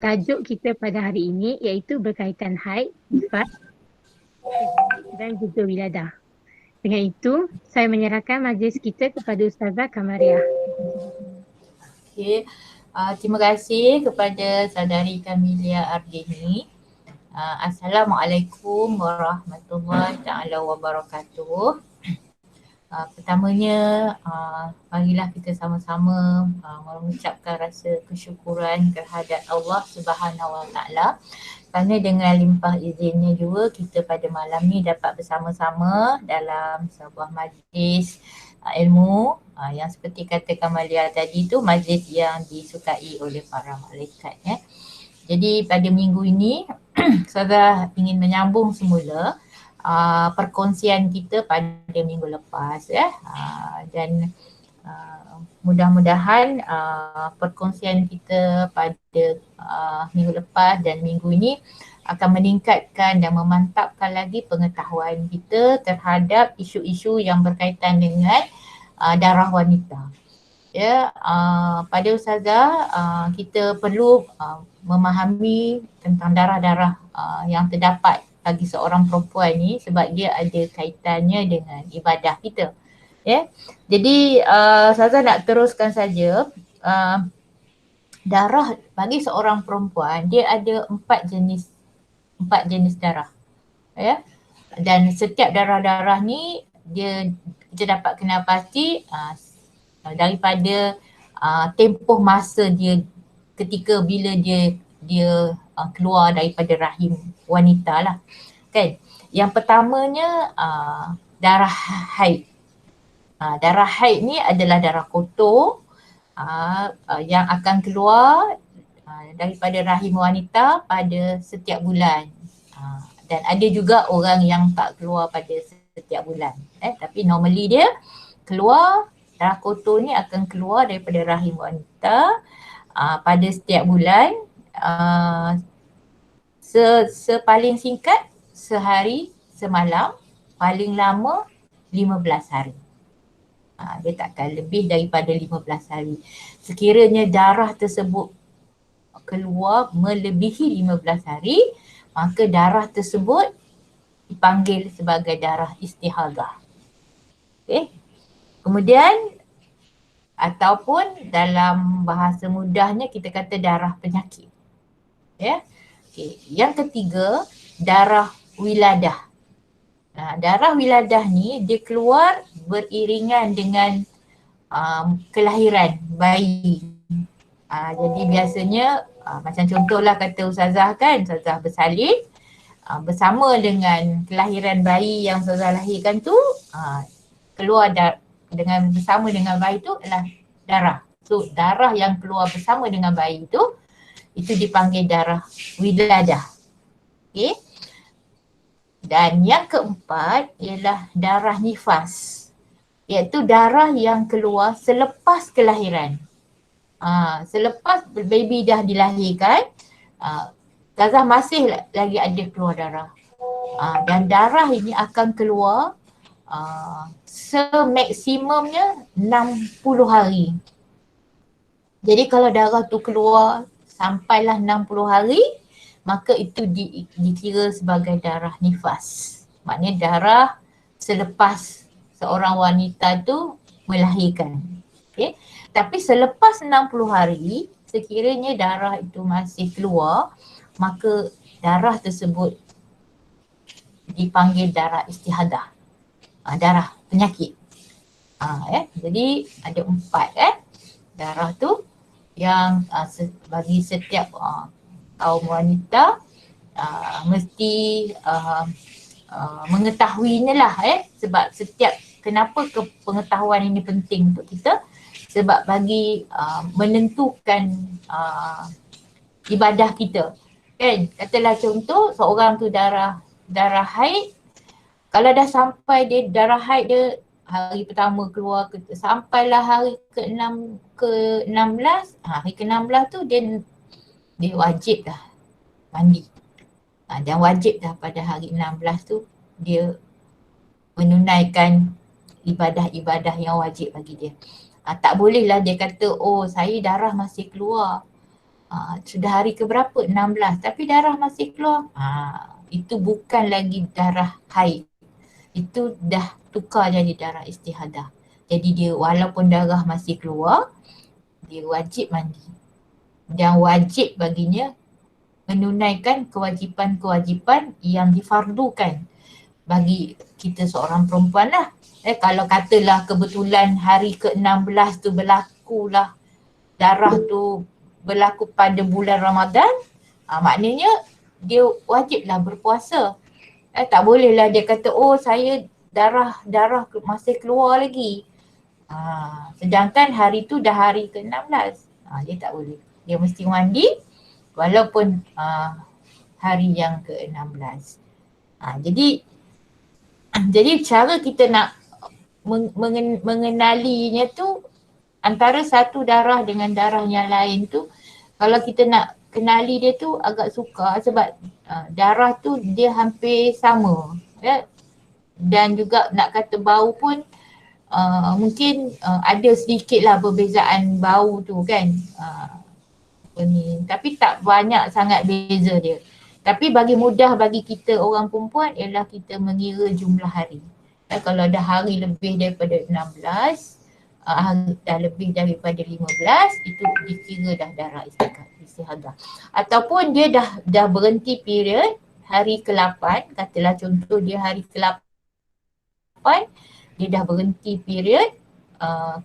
Tajuk kita pada hari ini iaitu berkaitan haid, nifas dan juga wiladah. Dengan itu, saya menyerahkan majlis kita kepada Ustazah Kamariah. Okey, terima kasih kepada saudari Kamilia Ardini. Assalamualaikum warahmatullahi taala wabarakatuh. Pertamanya, marilah kita sama-sama mengucapkan rasa kesyukuran terhadap Allah Subhanahu Wa Taala kerana dengan limpah izinnya juga kita pada malam ni dapat bersama-sama dalam sebuah majlis ilmu yang seperti kata Kamalia tadi tu, majlis yang disukai oleh para malaikat. Jadi pada minggu ini saya ingin menyambung semula perkongsian kita pada minggu lepas dan mudah-mudahan perkongsian kita pada minggu lepas dan minggu ini akan meningkatkan dan memantapkan lagi pengetahuan kita terhadap isu-isu yang berkaitan dengan darah wanita. Pada Ustazah kita perlu memahami tentang darah-darah yang terdapat bagi seorang perempuan ni sebab dia ada kaitannya dengan ibadah kita. Jadi Ustazah nak teruskan saja. Darah bagi seorang perempuan dia ada 4 jenis darah. Dan setiap darah-darah ni kita dapat kenal pasti daripada tempoh masa dia ketika bila dia keluar daripada rahim wanita lah kan. Yang pertamanya darah haid. Darah haid ni adalah darah kotor yang akan keluar daripada rahim wanita pada setiap bulan. Dan ada juga orang yang tak keluar pada setiap bulan. Tapi normally dia keluar, darah kotor ni akan keluar daripada rahim wanita pada setiap bulan. Sepaling singkat sehari semalam, paling lama 15 hari. Dia takkan lebih daripada 15 hari. Sekiranya darah tersebut keluar melebihi 15 hari, maka darah tersebut dipanggil sebagai darah istihadah. Kemudian ataupun dalam bahasa mudahnya kita kata darah penyakit. Yang ketiga, darah wiladah. Darah wiladah ni dia keluar beriringan dengan kelahiran bayi. Jadi biasanya macam contohlah kata Ustazah kan, Ustazah bersalin bersama dengan kelahiran bayi yang Ustazah lahirkan tu, keluar bersama dengan bayi tu adalah darah. So darah yang keluar bersama dengan bayi tu itu dipanggil darah wiladah. Dan yang keempat ialah darah nifas, iaitu darah yang keluar selepas kelahiran. Selepas baby dah dilahirkan, Ustazah masih lagi ada keluar darah. Dan darah ini akan keluar semaksimumnya 60 hari. Jadi kalau darah tu keluar sampailah 60 hari, maka itu dikira sebagai darah nifas. Maknanya darah selepas seorang wanita tu melahirkan. Tapi selepas 60 hari, sekiranya darah itu masih keluar, maka darah tersebut dipanggil darah istihadah. Darah penyakit. Jadi ada 4 darah tu yang bagi setiap kaum wanita mesti mengetahuinya lah. Sebab kenapa pengetahuan ini penting untuk kita? Sebab bagi menentukan ibadah kita. Kan? Katalah contoh seorang tu darah haid, kalau dah sampai dia darah haid dia hari pertama keluar sampailah hari ke-16, hari ke-16 tu dia wajib dah mandi. Dan wajib dah pada hari 16 tu dia menunaikan ibadah-ibadah yang wajib bagi dia. Tak bolehlah dia kata, oh saya darah masih keluar. sudah hari ke berapa? 16, tapi darah masih keluar. Itu bukan lagi darah haid. Itu dah tukar jadi darah istihadah. Jadi dia walaupun darah masih keluar, dia wajib mandi. Dan wajib baginya menunaikan kewajipan-kewajipan yang difardukan bagi kita seorang perempuan lah. Kalau katalah kebetulan hari ke-16 tu berlakulah darah tu berlaku pada bulan Ramadan, maknanya dia wajiblah berpuasa. Tak bolehlah dia kata, oh saya darah masih keluar lagi. Sedangkan hari tu dah hari ke-16. Dia tak boleh. Dia mesti mandi walaupun hari yang ke-16. Jadi cara kita nak mengenalinya tu antara satu darah dengan darah yang lain tu, kalau kita nak kenali dia tu agak sukar sebab darah tu dia hampir sama, ya. Dan juga nak kata bau pun mungkin ada sedikit lah perbezaan bau tu kan, tapi tak banyak sangat beza dia. Tapi bagi mudah bagi kita orang perempuan ialah kita mengira jumlah hari. Kalau dah hari lebih daripada 16, dah lebih daripada 15, itu dikira dah darah istihadah. Ataupun dia dah berhenti period hari ke-8, katalah contoh dia hari ke-8, dia dah berhenti period,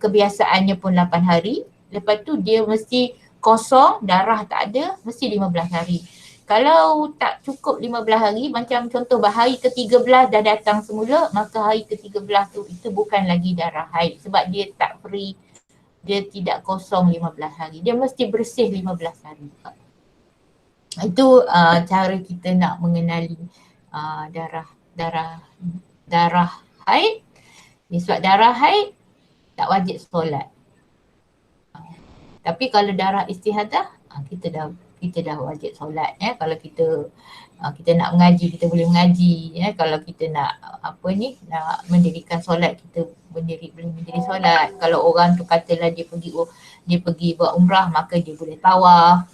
kebiasaannya pun 8 hari, lepas tu dia mesti kosong, darah tak ada, mesti 15 hari. Kalau tak cukup 15 hari, macam contoh hari ke-13 dah datang semula, maka hari ke-13 tu itu bukan lagi darah haid sebab dia tak free, dia tidak kosong 15 hari. Dia mesti bersih 15 hari. Itu cara kita nak mengenali darah haid. Sebab darah haid tak wajib solat. Tapi kalau darah istihadah, kita dah wajib solat. Kalau kita nak mengaji, kita boleh mengaji. Kalau kita nak nak mendirikan solat, kita boleh mendiri solat. Kalau orang tu katalah dia pergi buat umrah, maka dia boleh tawaf.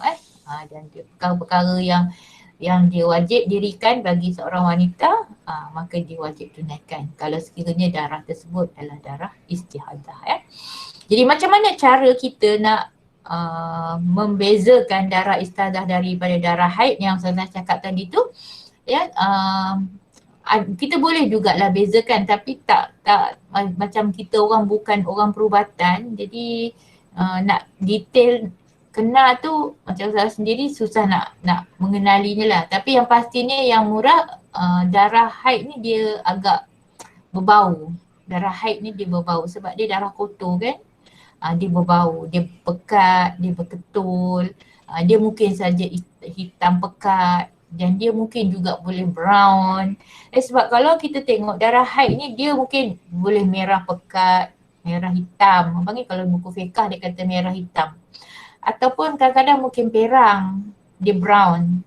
Dan perkara-perkara yang dia wajib dirikan bagi seorang wanita, maka dia wajib tunaikan kalau sekiranya darah tersebut adalah darah istihadah. Jadi macam mana cara kita nak membezakan darah istihadah daripada darah haid yang saya cakap tadi tu, kita boleh jugalah bezakan, tapi tak macam kita orang bukan orang perubatan, jadi nak detail kenal tu macam saya sendiri susah nak mengenalinya lah. Tapi yang pastinya yang murah, darah haid ni dia agak berbau. Darah haid ni dia berbau sebab dia darah kotor kan. Dia berbau, dia pekat, dia berketul, dia mungkin saja hitam pekat dan dia mungkin juga boleh brown. Sebab kalau kita tengok darah haid ni dia mungkin boleh merah pekat, merah hitam. Abang ni kalau buku fiqah dia kata merah hitam. Ataupun kadang-kadang mungkin perang, dia brown.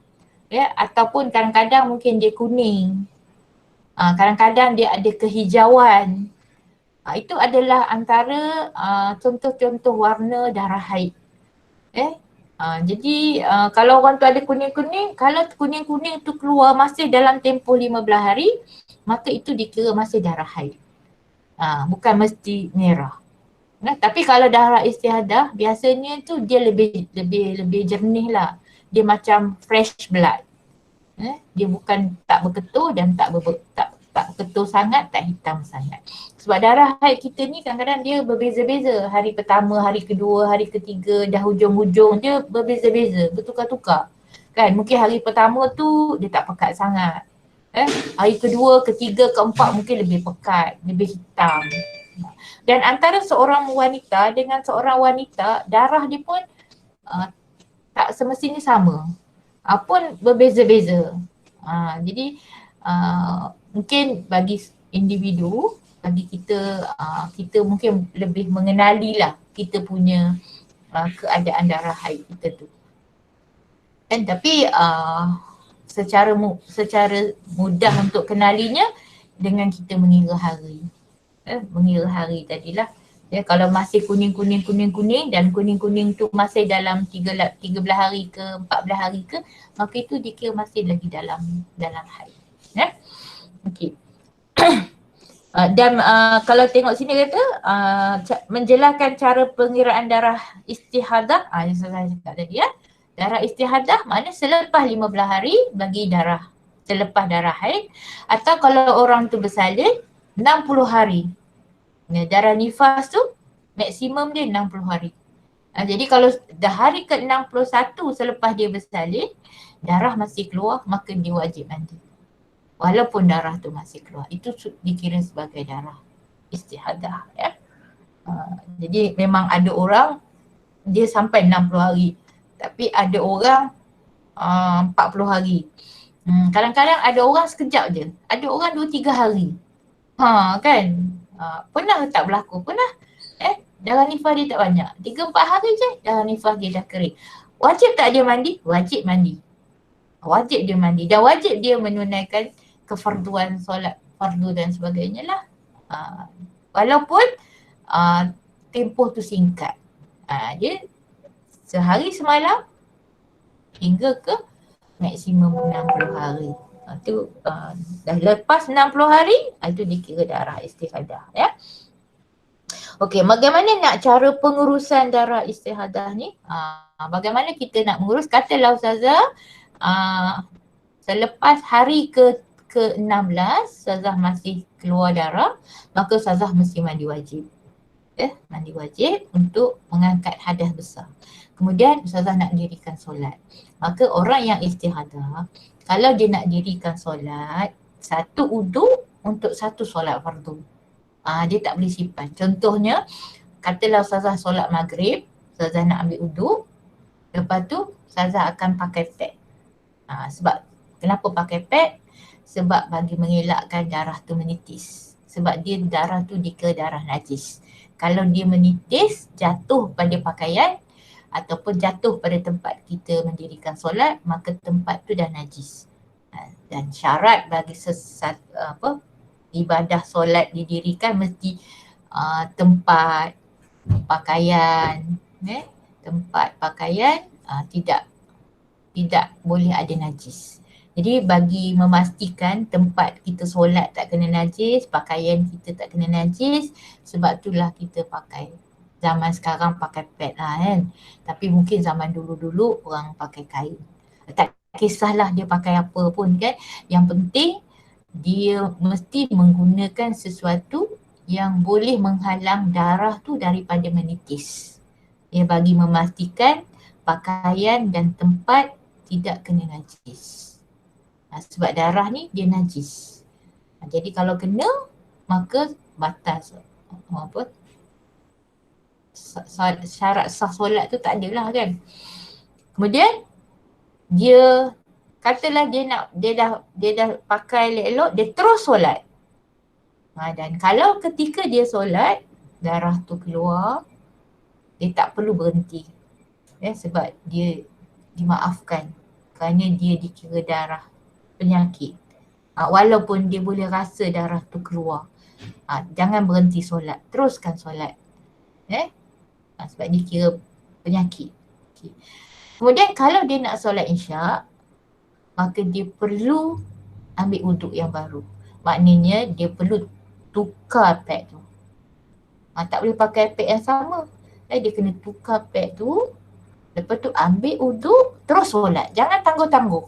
Ataupun kadang-kadang mungkin dia kuning. Kadang-kadang dia ada kehijauan. Itu adalah antara contoh-contoh warna darah haid. Jadi kalau orang tu ada kuning-kuning, kalau kuning-kuning tu keluar masih dalam tempoh 15 hari, maka itu dikira masih darah haid. Bukan mesti merah. Tapi kalau darah istihadah biasanya tu dia lebih jernih lah. Dia macam fresh blood. Dia bukan tak berketul dan tak berketul sangat, tak hitam sangat. Sebab darah haid kita ni kadang-kadang dia berbeza-beza. Hari pertama, hari kedua, hari ketiga, dah hujung-hujung dia berbeza-beza, bertukar-tukar. Kan mungkin hari pertama tu dia tak pekat sangat. Hari kedua, ketiga, keempat mungkin lebih pekat, lebih hitam. Dan antara seorang wanita dengan seorang wanita, darah dia pun tak semestinya sama. Pun berbeza-beza. Jadi mungkin bagi individu, bagi kita mungkin lebih mengenali lah kita punya keadaan darah haid kita tu. Tapi secara mudah untuk kenalinya dengan kita mengira hari. Mengira hari tadilah Ya, kalau masih kuning dan kuning tu masih dalam 13 hari ke 14 hari ke, maka itu dikira masih lagi dalam haid. Ya. Okey. Dan kalau tengok sini kata menjelaskan cara pengiraan darah istihadah, yang saya cakap tadi ya. Darah istihadah maknanya selepas 15 hari bagi darah selepas darah haid, atau kalau orang tu bersalin 60 hari. Darah nifas tu maksimum dia 60 hari. Jadi kalau dah hari ke-61 selepas dia bersalin, darah masih keluar, maka dia wajib mandi. Walaupun darah tu masih keluar, itu dikira sebagai darah istihadah. Ya. Jadi memang ada orang dia sampai 60 hari, tapi ada orang 40 hari. Kadang-kadang ada orang sekejap je, ada orang 2-3 hari. Kan? Pernah tak berlaku? Pernah. Darah nifas dia tak banyak. 3-4 hari je darah nifas dia dah kering. Wajib tak dia mandi? Wajib mandi. Wajib dia mandi. Dan wajib dia menunaikan kefarduan solat fardu dan sebagainya lah. Walaupun tempoh tu singkat. Dia sehari semalam hingga ke maksimum 60 hari. Itu dah lepas 60 hari, itu dikira darah istihadah. Ya. Okey, bagaimana nak cara pengurusan darah istihadah ni? Bagaimana kita nak mengurus? Katalah Ustazah, selepas hari ke-16 Ustazah masih keluar darah, maka Ustazah mesti mandi wajib. Mandi wajib untuk mengangkat hadas besar. Kemudian Ustazah nak dirikan solat. Maka orang yang istihadah, kalau dia nak dirikan solat, satu uduk untuk satu solat fardu. Dia tak boleh simpan. Contohnya, katalah Ustazah solat maghrib, Ustazah nak ambil uduk, lepas tu Ustazah akan pakai pad. Sebab, kenapa pakai pad? Sebab bagi mengelakkan darah tu menitis. Sebab dia darah tu dikira darah najis. Kalau dia menitis, jatuh pada pakaian ataupun jatuh pada tempat kita mendirikan solat, maka tempat tu dah najis. Dan syarat bagi ibadah solat didirikan mesti tempat pakaian, tempat pakaian tidak boleh ada najis. Jadi bagi memastikan tempat kita solat tak kena najis, pakaian kita tak kena najis, sebab itulah kita pakai. Zaman sekarang pakai pad lah kan. Tapi mungkin zaman dulu-dulu orang pakai kain. Tak kisahlah dia pakai apa pun kan. Yang penting dia mesti menggunakan sesuatu yang boleh menghalang darah tu daripada menitis. Bagi memastikan pakaian dan tempat tidak kena najis. Sebab darah ni dia najis. Jadi kalau kena, maka batas syarat sah solat tu tak adalah kan. Kemudian dia katalah dia dah pakai elok, dia terus solat. Dan kalau ketika dia solat, darah tu keluar, dia tak perlu berhenti. Sebab dia dimaafkan kerana dia dikira darah penyakit. Walaupun dia boleh rasa darah tu keluar. Jangan berhenti solat, teruskan solat. Sebab dia kira penyakit. Kemudian kalau dia nak solat isyak, maka dia perlu ambil wuduk yang baru. Maknanya dia perlu tukar pad tu. Tak boleh pakai pad yang sama. Dia kena tukar pad tu, lepas tu ambil wuduk, terus solat. Jangan tangguh-tangguh.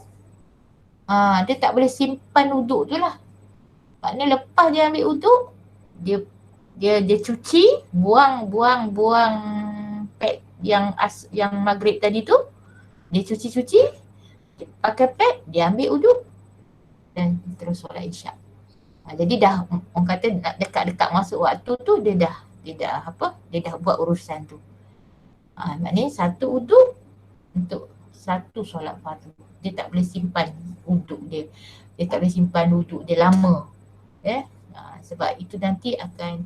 Dia tak boleh simpan wuduk tu lah. Maknanya lepas dia ambil wuduk, dia cuci, buang pad yang maghrib tadi tu. Dia cuci, pakai pad, dia ambil wuduk dan terus solat isyak. Jadi dah orang kata dekat-dekat masuk waktu tu dia dah buat urusan tu. Maknanya satu wuduk untuk satu solat fardu. Dia tak boleh simpan wuduk dia. Dia tak boleh simpan wuduk dia lama. Sebab itu nanti akan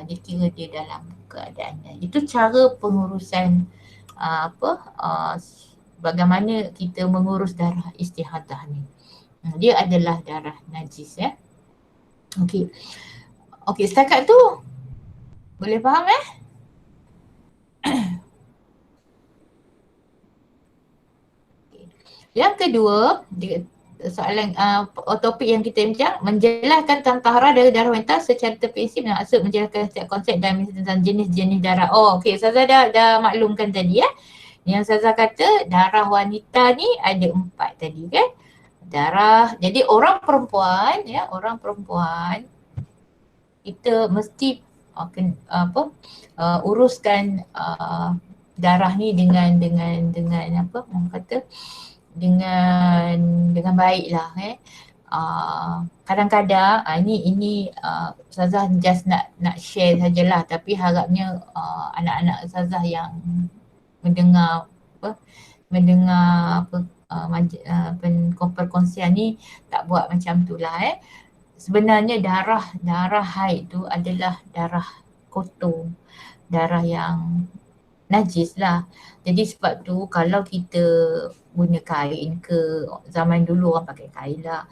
dikira dia dalam keadaannya. Itu cara pengurusan bagaimana kita mengurus darah istihadah ni. Dia adalah darah najis. Okey, setakat tu Boleh faham Yang kedua, soalan topik yang kita bincang, menjelaskan tentang tahara dari darah wanita secara terperinci maksud menjelaskan setiap konsep dan tentang jenis-jenis darah. Oh, okey, Ustazah dah maklumkan tadi ya. Yang Ustazah kata darah wanita ni ada 4 tadi kan. Darah, jadi orang perempuan ya, orang perempuan kita mesti uruskan darah ni dengan apa orang kata dengan baiklah kadang-kadang ini Ustazah just nak share sajalah, tapi harapnya anak-anak Ustazah yang mendengar perkongsian ni tak buat macam tu lah Sebenarnya darah haid tu adalah darah kotor, darah yang najis lah. Jadi sebab tu kalau kita guna kain ke, zaman dulu orang pakai kain lah,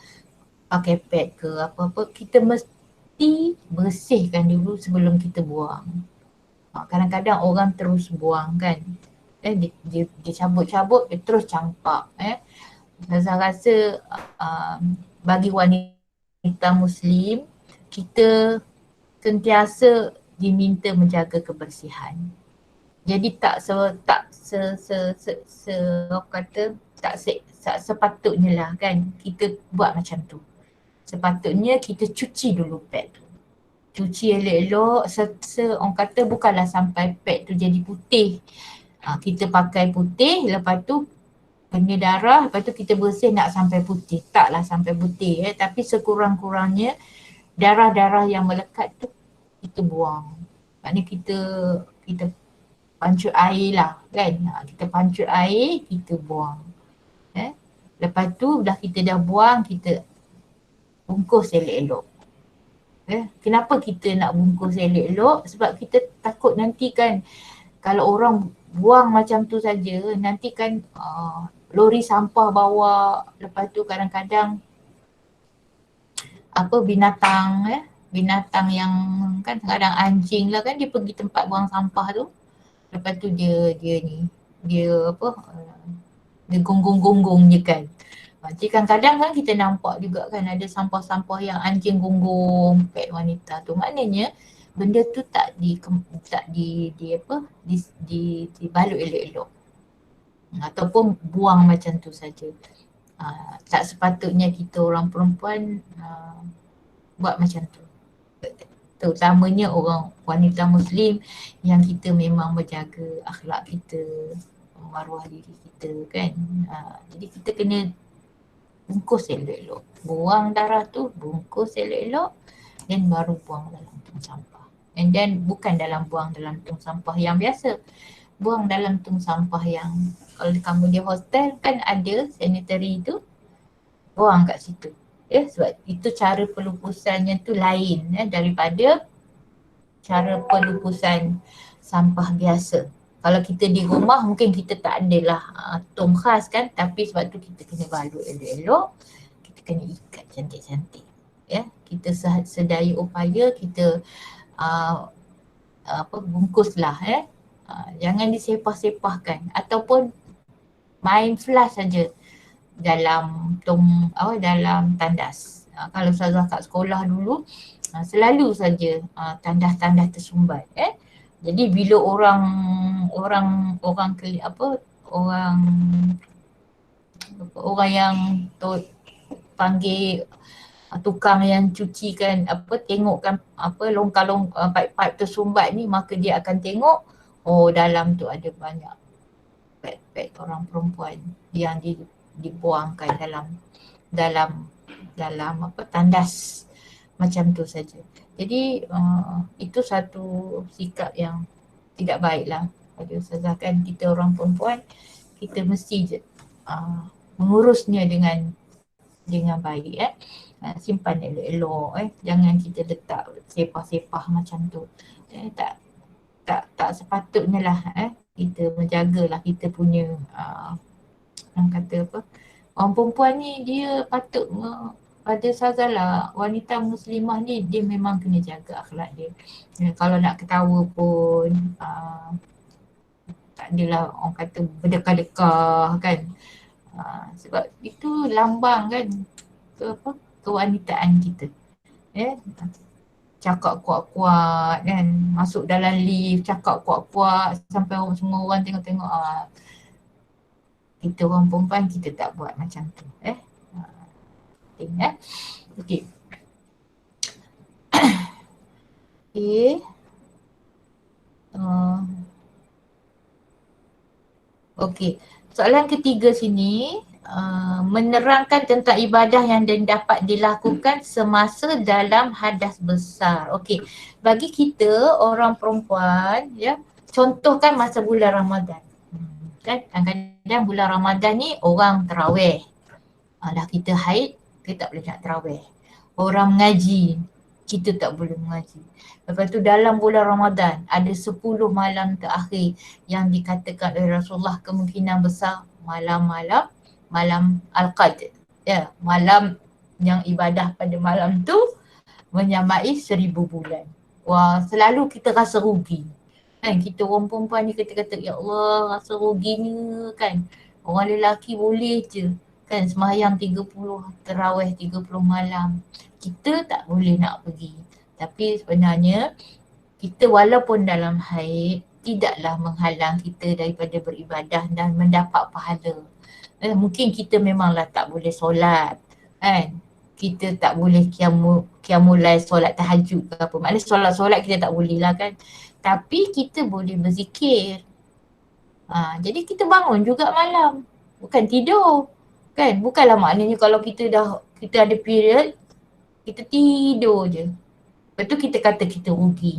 pakai pad ke apa-apa, kita mesti bersihkan dulu sebelum kita buang. Kadang-kadang orang terus buang kan, dia cabut-cabut, dia terus campak. Saya rasa bagi wanita Muslim, kita sentiasa diminta menjaga kebersihan. Jadi tak sepatutnya lah kan kita buat macam tu. Sepatutnya kita cuci dulu pad tu. Cuci elok-elok, orang kata bukanlah sampai pad tu jadi putih. Kita pakai putih, lepas tu kena darah, lepas tu kita bersih nak sampai putih. Taklah sampai putih tapi sekurang-kurangnya darah-darah yang melekat tu kita buang. Maknanya kita pancut air lah kan. Kita pancut air, kita buang. Lepas tu kita dah buang, kita bungkus elok-elok. Kenapa kita nak bungkus elok-elok? Sebab kita takut nanti kan kalau orang buang macam tu saja, nanti kan lori sampah bawa, lepas tu kadang-kadang binatang yang kan kadang anjing lah kan, dia pergi tempat buang sampah tu, lepas tu dia gonggong-gonggong je kan. Jadi kadang-kadang kan kita nampak juga kan ada sampah-sampah yang anjing gonggong pet wanita tu, maknanya benda tu tak dibalut elok-elok ataupun buang macam tu saja. Tak sepatutnya kita orang perempuan buat macam tu. Terutamanya orang wanita Muslim yang kita memang menjaga akhlak kita, maruah diri kita kan. Jadi kita kena bungkus elok-elok. Buang darah tu, bungkus elok-elok, dan baru buang dalam tong sampah. And then bukan buang dalam tong sampah yang biasa. Buang dalam tong sampah yang kalau kamu di hostel kan ada sanitary tu, buang kat situ. Sebab itu cara pelupusannya tu lain daripada cara pelupusan sampah biasa. Kalau kita di rumah mungkin kita tak adalah tong khas kan, tapi sebab tu kita kena balut elok-elok, kita kena ikat cantik-cantik. Kita sedaya upaya kita bungkuslah jangan disepah-sepahkan ataupun main flush saja dalam dalam tandas. Kalau Ustazah kat sekolah dulu selalu saja tandas-tandas tersumbat. Jadi bila orang yang panggil tukang yang cuci kan tengokkan longkang-longkang pipe-pipe tersumbat ni, maka dia akan tengok dalam tu ada banyak pet orang perempuan yang dibuangkan dalam tandas macam tu saja. Jadi itu satu sikap yang tidak baiklah pada Ustazah kan. Kita orang perempuan kita mesti mengurusnya dengan baik simpan elok-elok jangan kita letak sepah-sepah macam tu. Tak sepatutnya lah kita menjagalah kita punya orang kata orang perempuan ni dia patut pada Sazalah, wanita muslimah ni dia memang kena jaga akhlak dia. Kalau nak ketawa pun tak adalah orang kata berdekah-dekah kan. Sebab itu lambang kan kewanitaan kita. Cakap kuat-kuat kan, masuk dalam lift cakap kuat-kuat sampai semua orang tengok-tengok. Kita orang perempuan kita tak buat macam tu. Penting Okey. Okey. Okey. Soalan ketiga sini, menerangkan tentang ibadah yang dapat dilakukan semasa dalam hadas besar. Okey. Bagi kita orang perempuan contohkan masa bulan Ramadan. Kan kadang-kadang bulan Ramadan ni orang tarawih. Dah kita haid, kita tak boleh nak tarawih. Orang mengaji, kita tak boleh mengaji. Lepas tu dalam bulan Ramadan ada 10 malam terakhir yang dikatakan oleh Rasulullah kemungkinan besar malam Al-Qadr. Malam yang ibadah pada malam tu menyamai 1000 bulan. Wah, selalu kita rasa rugi. Kan kita orang perempuan ni kata-kata ya Allah rasa ruginya kan. Orang lelaki boleh je kan sembahyang 30 tarawih 30 malam. Kita tak boleh nak pergi. Tapi sebenarnya kita walaupun dalam haid tidaklah menghalang kita daripada beribadah dan mendapat pahala. Mungkin kita memanglah tak boleh solat kan. Kita tak boleh qiyamul solat tahajud ke apa. Maknanya solat-solat kita tak boleh lah kan. Tapi kita boleh berzikir. Jadi kita bangun juga malam. Bukan tidur. Kan? Bukanlah maknanya kalau kita ada period, kita tidur je. Lepas tu kita kata kita rugi.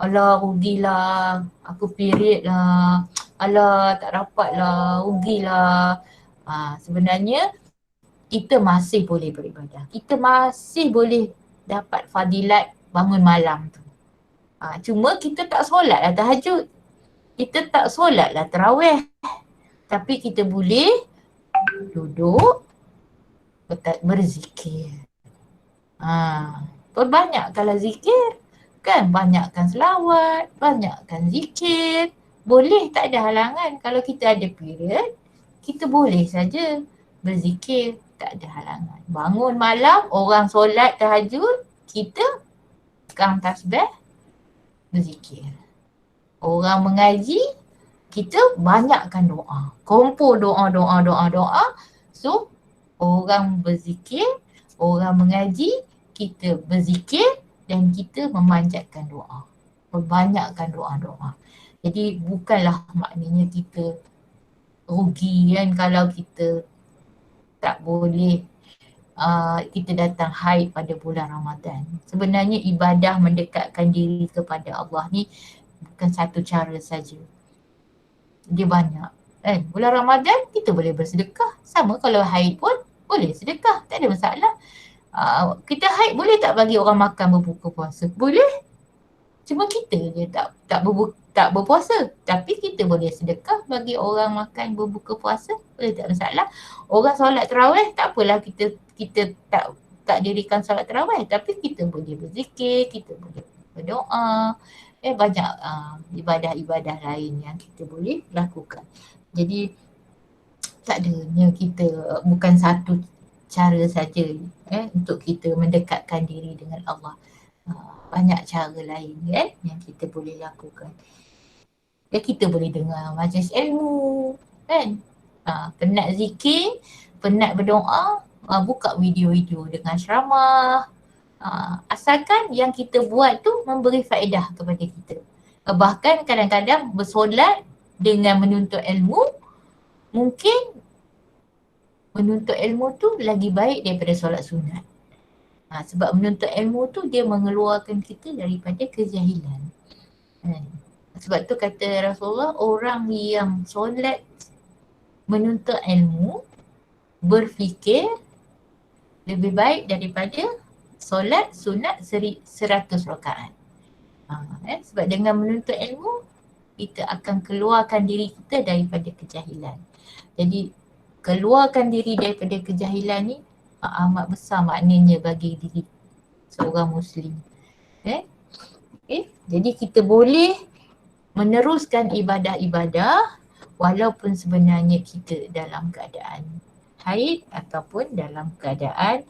Alah rugilah, aku period lah. Alah tak dapat lah, rugilah. Sebenarnya kita masih boleh beribadah. Kita masih boleh dapat fadilat bangun malam tu. Cuma kita tak solat lah tahajud. Kita tak solat lah tarawih. Tapi kita boleh duduk berzikir. Perbanyakkanlah zikir. Kan banyakkan selawat, banyakkan zikir. Boleh, tak ada halangan. Kalau kita ada period, kita boleh saja berzikir. Tak ada halangan. Bangun malam, orang solat tahajud, kita pegang tasbih, berzikir. Orang mengaji, kita banyakkan doa. Kumpul doa. So, orang berzikir, orang mengaji, kita berzikir dan kita memanjatkan doa. Perbanyakkan doa-doa. Jadi bukanlah maknanya kita rugi kan kalau kita tak boleh kita datang haid pada bulan Ramadan. Sebenarnya ibadah mendekatkan diri kepada Allah ni bukan satu cara saja. Dia banyak. Bulan Ramadan kita boleh bersedekah. Sama kalau haid pun boleh sedekah. Tak ada masalah. Kita haid boleh tak bagi orang makan berbuka puasa? Boleh. Cuma kita je tak berpuasa. Tapi kita boleh sedekah bagi orang makan berbuka puasa. Boleh tak masalah. Orang solat tarawih tak apalah kita tak dirikan solat tarawih. Tapi kita boleh berzikir, kita boleh berdoa. Banyak ibadah-ibadah lain yang kita boleh lakukan. Jadi tak adanya kita bukan satu cara saja untuk kita mendekatkan diri dengan Allah. Banyak cara lain yang kita boleh lakukan. Kita boleh dengar majlis ilmu kan. Penat zikir, penat berdoa, buka video-video dengan ceramah. Asalkan yang kita buat tu memberi faedah kepada kita. Bahkan kadang-kadang bersolat dengan menuntut ilmu, mungkin menuntut ilmu tu lagi baik daripada solat sunat. Sebab menuntut ilmu tu dia mengeluarkan kita daripada kejahilan. Sebab tu kata Rasulullah, orang yang solat menuntut ilmu, berfikir lebih baik daripada solat sunat 100 rakaat. Sebab dengan menuntut ilmu, kita akan keluarkan diri kita daripada kejahilan. Jadi keluarkan diri daripada kejahilan ni amat besar maknanya bagi diri seorang Muslim. Jadi kita boleh meneruskan ibadah-ibadah walaupun sebenarnya kita dalam keadaan haid ataupun dalam keadaan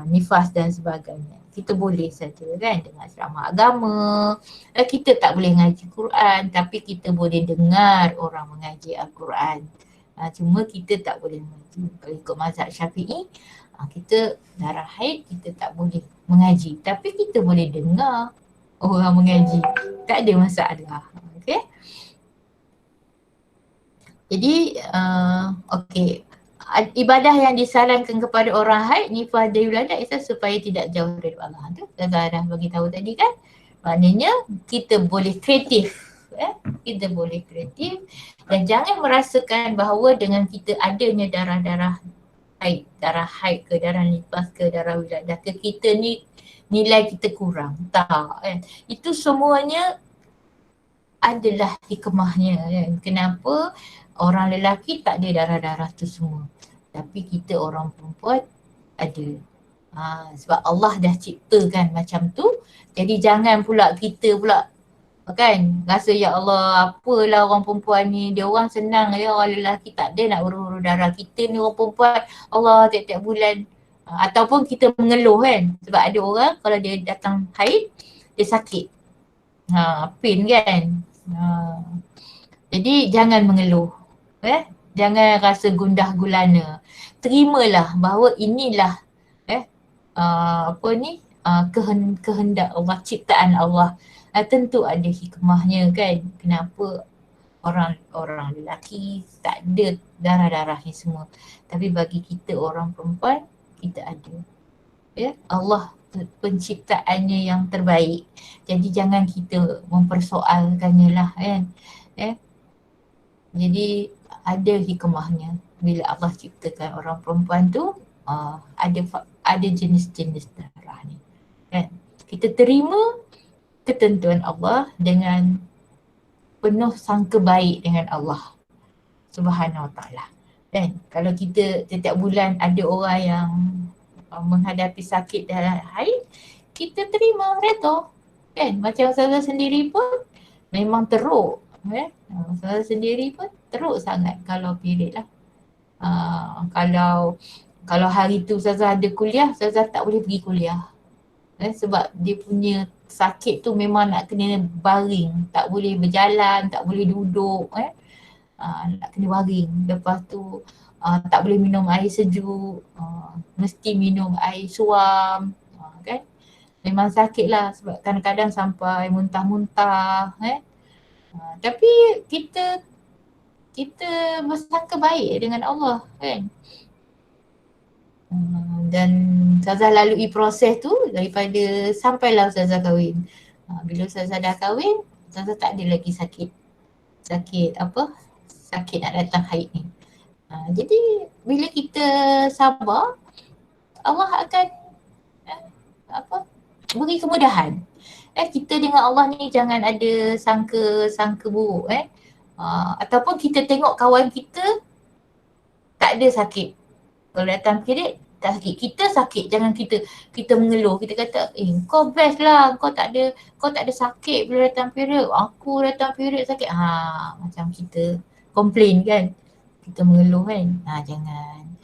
nifas dan sebagainya. Kita boleh saja kan dengan ceramah agama. Kita tak boleh ngaji Quran tapi kita boleh dengar orang mengaji Al-Quran. Cuma kita tak boleh mengaji. Kalau ikut mazhab Syafi'i, kita darah haid kita tak boleh mengaji tapi kita boleh dengar orang mengaji. Tak ada masalah. Okay. Jadi ibadah yang disarankan kepada orang haid, nifas dan wiladah itu supaya tidak jauh dari Allah. Tu Ustazah dah bagi tahu tadi kan. Maknanya kita boleh kreatif. Kita boleh kreatif dan jangan merasakan bahawa dengan kita adanya darah-darah haid ke, darah nifas ke, darah wiladah ke, kita ni nilai kita kurang. Tak. Itu semuanya adalah hikmahnya kan. Kenapa orang lelaki tak ada darah-darah tu semua. Tapi kita orang perempuan ada. Sebab Allah dah ciptakan macam tu. Jadi jangan pula kita pula kan rasa ya Allah apalah orang perempuan ni, dia orang senang ya, orang lelaki tak ada nak urus-urus darah. Kita ni orang perempuan Allah tiap-tiap bulan ataupun kita mengeluh kan. Sebab ada orang kalau dia datang haid dia sakit. Pain kan. Jadi jangan mengeluh. Jangan rasa gundah gulana. Terimalah bahawa inilah kehendak Allah, ciptaan Allah. Tentu ada hikmahnya kan. Kenapa orang lelaki tak ada darah-darahnya semua. Tapi bagi kita orang perempuan, kita ada. Allah penciptaannya yang terbaik. Jadi jangan kita mempersoalkannya lah kan. Jadi ada hikmahnya bila Allah ciptakan orang perempuan tu ada jenis-jenis darah ni kan. Kita terima ketentuan Allah dengan penuh sangka baik dengan Allah Subhanahu Wa Taala kan. Kalau kita setiap bulan ada orang yang menghadapi sakit dalam haid, kita terima redha kan. Macam saya sendiri pun memang teruk saya sendiri pun teruk sangat kalau period lah. Kalau hari tu Ustazah ada kuliah, Ustazah tak boleh pergi kuliah. Sebab dia punya sakit tu memang nak kena baring, tak boleh berjalan, tak boleh duduk. Nak kena baring. Lepas tu tak boleh minum air sejuk, mesti minum air suam kan. Memang sakit lah sebab kadang-kadang sampai muntah-muntah tapi kita bersangka baik dengan Allah kan. Dan Ustazah lalui proses tu daripada sampailah Ustazah kahwin. Bila Ustazah dah kahwin, Ustazah tak ada lagi sakit nak datang haid ni. Jadi bila kita sabar, Allah akan beri kemudahan. Kita dengan Allah ni jangan ada sangka buruk ataupun kita tengok kawan kita tak ada sakit. Kalau datang period tak sakit, kita sakit, jangan kita mengeluh. Kita kata kau best lah, kau tak ada sakit bila datang period. Aku datang period sakit. Macam kita komplain kan. Kita mengeluh kan. Jangan.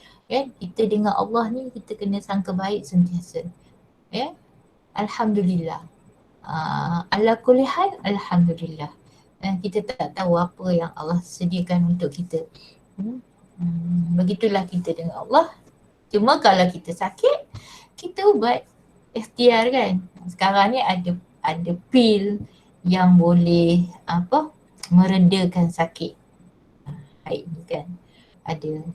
Kita dengan Allah ni kita kena sangka baik sentiasa. Alhamdulillah. Ala kulli hal alhamdulillah. Kita tak tahu apa yang Allah sediakan untuk kita. Begitulah kita dengan Allah. Cuma kalau kita sakit, kita ubat ikhtiar kan. Sekarang ni ada pil yang boleh meredakan sakit haid ni kan. Ada.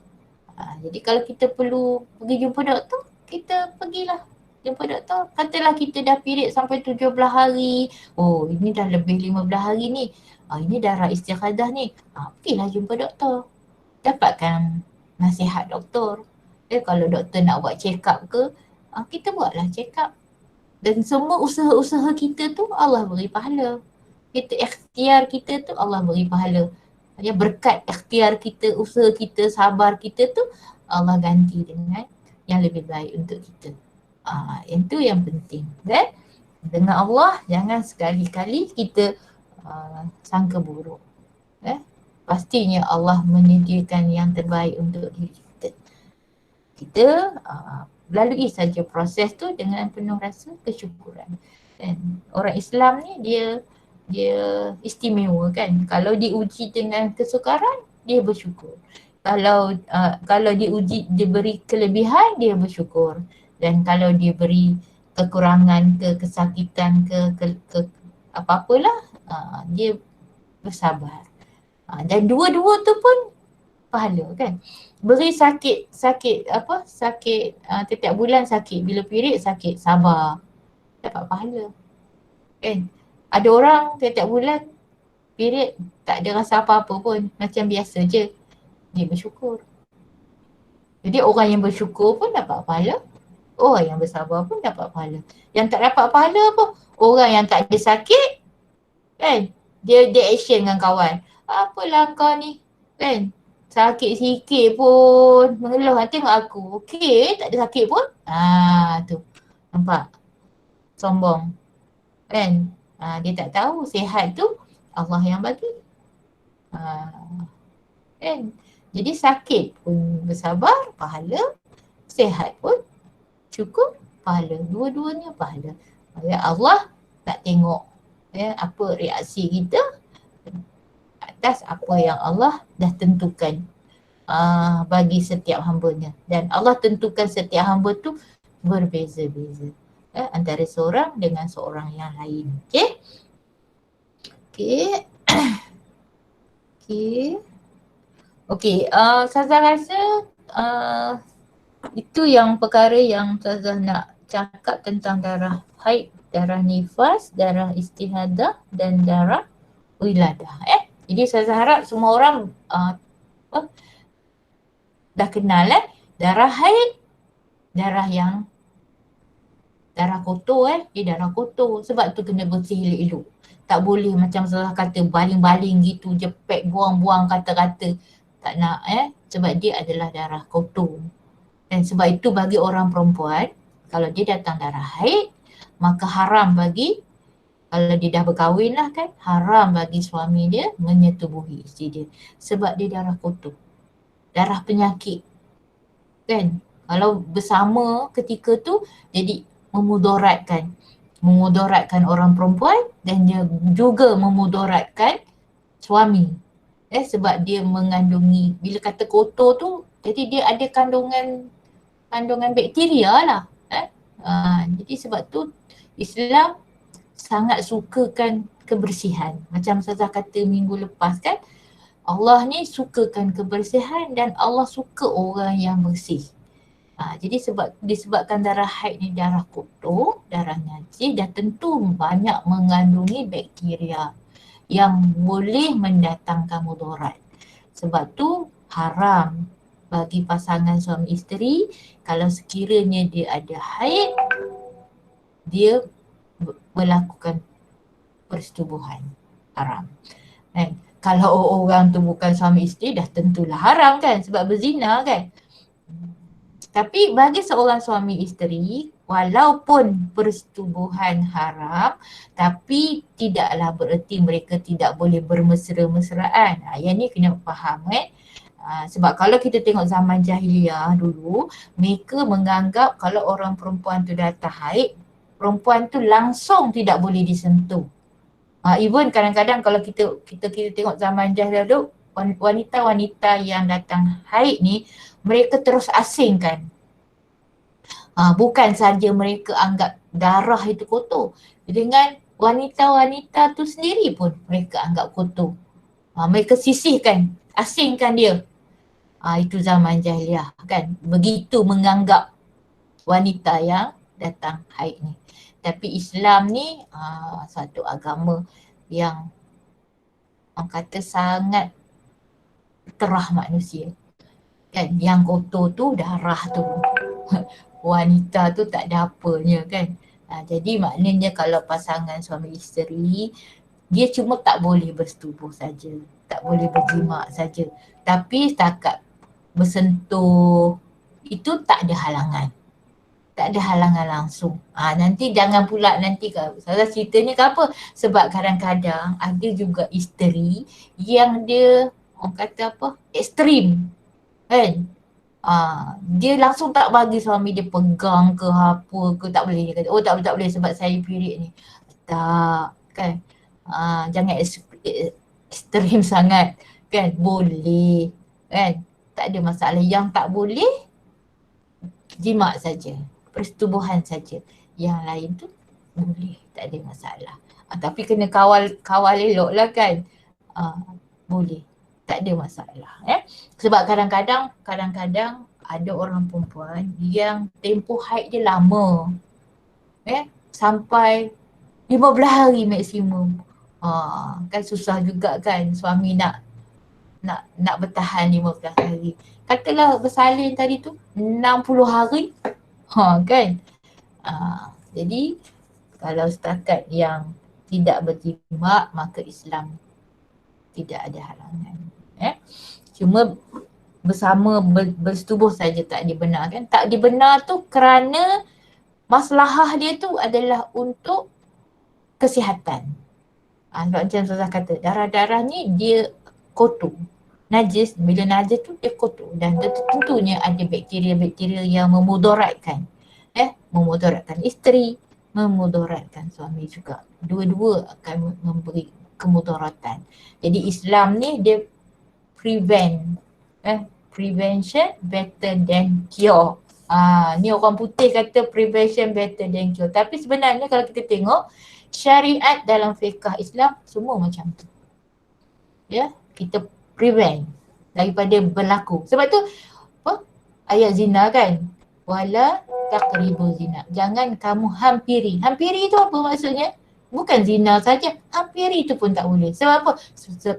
Jadi kalau kita perlu pergi jumpa doktor, kita pergilah jumpa doktor. Katalah kita dah period sampai 17 hari. Oh, ini dah lebih 15 hari ni. Ini darah istighadah ni. Pergilah jumpa doktor. Dapatkan nasihat doktor. Kalau doktor nak buat check up ke, kita buatlah check up. Dan semua usaha-usaha kita tu Allah beri pahala. Kita ikhtiar kita tu Allah beri pahala. Ya, berkat ikhtiar kita, usaha kita, sabar kita tu Allah ganti dengan yang lebih baik untuk kita. Itu yang penting. Dan dengan Allah jangan sekali-kali kita sangka buruk. Pastinya Allah menyediakan yang terbaik untuk diri kita. Kita lalui saja proses tu dengan penuh rasa kesyukuran. Dan orang Islam ni dia istimewa kan. Kalau diuji dengan kesukaran, dia bersyukur. Kalau diuji, diberi kelebihan, dia bersyukur. Dan kalau dia beri kekurangan ke, kesakitan ke apa-apalah, dia bersabar. Dan dua-dua tu pun pahala kan. Beri sakit setiap bulan sakit, bila period sakit, sabar, dapat pahala kan. Ada orang setiap bulan period tak ada rasa apa-apa pun, macam biasa je, dia bersyukur. Jadi orang yang bersyukur pun dapat pahala, orang yang bersabar pun dapat pahala. Yang tak dapat pahala apa? Orang yang tak ada sakit kan, dia action dengan kawan, apalah kau ni kan, sakit sikit pun mengeluh, tengok aku okey tak ada sakit pun. Tu nampak sombong kan. Dia tak tahu sihat tu Allah yang bagi kan. Jadi sakit pun bersabar, pahala, sihat pun cukup, pahala, dua-duanya pahala. Ya, Allah tak tengok apa reaksi kita atas apa yang Allah dah tentukan bagi setiap hamba-Nya. Dan Allah tentukan setiap hamba tu berbeza-beza antara seorang dengan seorang yang lain. Okey? Okey, Ustazah rasa itu yang perkara yang Ustazah nak cakap tentang darah haid, darah nifas, darah istihadah dan darah wiladah. Jadi Ustazah harap semua orang dah kenal darah haid, darah kotor dia darah kotor, sebab tu kena bersih elok-elok. Tak boleh macam Ustazah kata baling-baling gitu, jepek, buang-buang kata-kata. Tak nak sebab dia adalah darah kotor. Dan sebab itu bagi orang perempuan, kalau dia datang darah haid, maka haram bagi, kalau dia dah berkahwin lah kan, haram bagi suami dia menyetubuhi isteri dia. Sebab dia darah kotor, darah penyakit kan. Kalau bersama ketika tu, jadi memudaratkan orang perempuan, dan dia juga memudaratkan suami. Sebab dia mengandungi, bila kata kotor tu, jadi dia ada kandungan bakteria lah. Jadi sebab tu Islam sangat sukakan kebersihan. Macam Ustazah kata minggu lepas kan, Allah ni sukakan kebersihan dan Allah suka orang yang bersih. Jadi disebabkan darah haid ni darah kotor, darah najis, dan tentu banyak mengandungi bakteria yang boleh mendatangkan mudarat. Sebab tu haram bagi pasangan suami isteri, kalau sekiranya dia ada haid, dia melakukan persetubuhan, haram. Dan kalau orang tu bukan suami isteri, dah tentulah haram kan, sebab berzina kan. Tapi bagi seorang suami isteri, walaupun persetubuhan haram, tapi tidaklah bererti mereka tidak boleh bermesra-mesraan. Yang ni kena faham sebab kalau kita tengok zaman jahiliah dulu, mereka menganggap kalau orang perempuan tu dah haid, perempuan tu langsung tidak boleh disentuh. Even kadang-kadang kalau kita tengok zaman jahiliah dulu, wanita-wanita yang datang haid ni, mereka terus asingkan. Bukan saja mereka anggap darah itu kotor, dengan wanita-wanita tu sendiri pun mereka anggap kotor. Mereka sisihkan, asingkan dia. Itu zaman jahiliah kan, begitu menganggap wanita yang datang haid ni. Tapi Islam ni satu agama yang orang kata sangat terah manusia kan. Yang kotor tu darah tu, wanita tu tak ada apanya kan. Jadi maknanya kalau pasangan suami isteri, dia cuma tak boleh bersetubuh saja, tak boleh berjima saja. Tapi setakat bersentuh itu tak ada halangan. Tak ada halangan langsung. Nanti jangan pula nanti saya cerita ni ke apa? Sebab kadang-kadang ada juga isteri yang dia orang kata apa? Ekstrim. Kan? Dia langsung tak bagi suami dia pegang ke apa ke, tak boleh. Dia kata, oh tak boleh sebab saya period ni. Tak, kan? Jangan ekstrim sangat. Kan? Boleh. Kan? Tak ada masalah. Yang tak boleh, jima saja. Persetubuhan saja. Yang lain tu boleh, tak ada masalah. Tapi kena kawal elok lah kan. Boleh, tak ada masalah. Sebab kadang-kadang ada orang perempuan yang tempoh haid dia lama. Sampai 15 hari maksimum. Kan susah juga kan suami nak bertahan 15 hari. Katalah bersalin tadi tu 60 hari. Kan? Jadi kalau setakat yang tidak berjima, maka Islam tidak ada halangan. Cuma bersama bersetubuh saja tak dibenarkan. Tak dibenar tu kerana maslahah dia tu adalah untuk kesihatan. Sebab macam Ustazah kata, darah-darah ni dia kotor. Najis, bila najis tu dia kotor dan tentunya ada bakteria-bakteria yang memudaratkan. Memudaratkan isteri, memudaratkan suami juga. Dua-dua akan memberi kemudaratan. Jadi Islam ni dia prevention better than cure. Ni orang putih kata prevention better than cure. Tapi sebenarnya kalau kita tengok syariat dalam fiqh Islam semua macam tu. Kita prevent daripada berlaku. Sebab tu ayat zina kan? Wala taqribu zina. Jangan kamu hampiri. Hampiri tu apa maksudnya? Bukan zina saja, hampiri tu pun tak boleh. Sebab apa?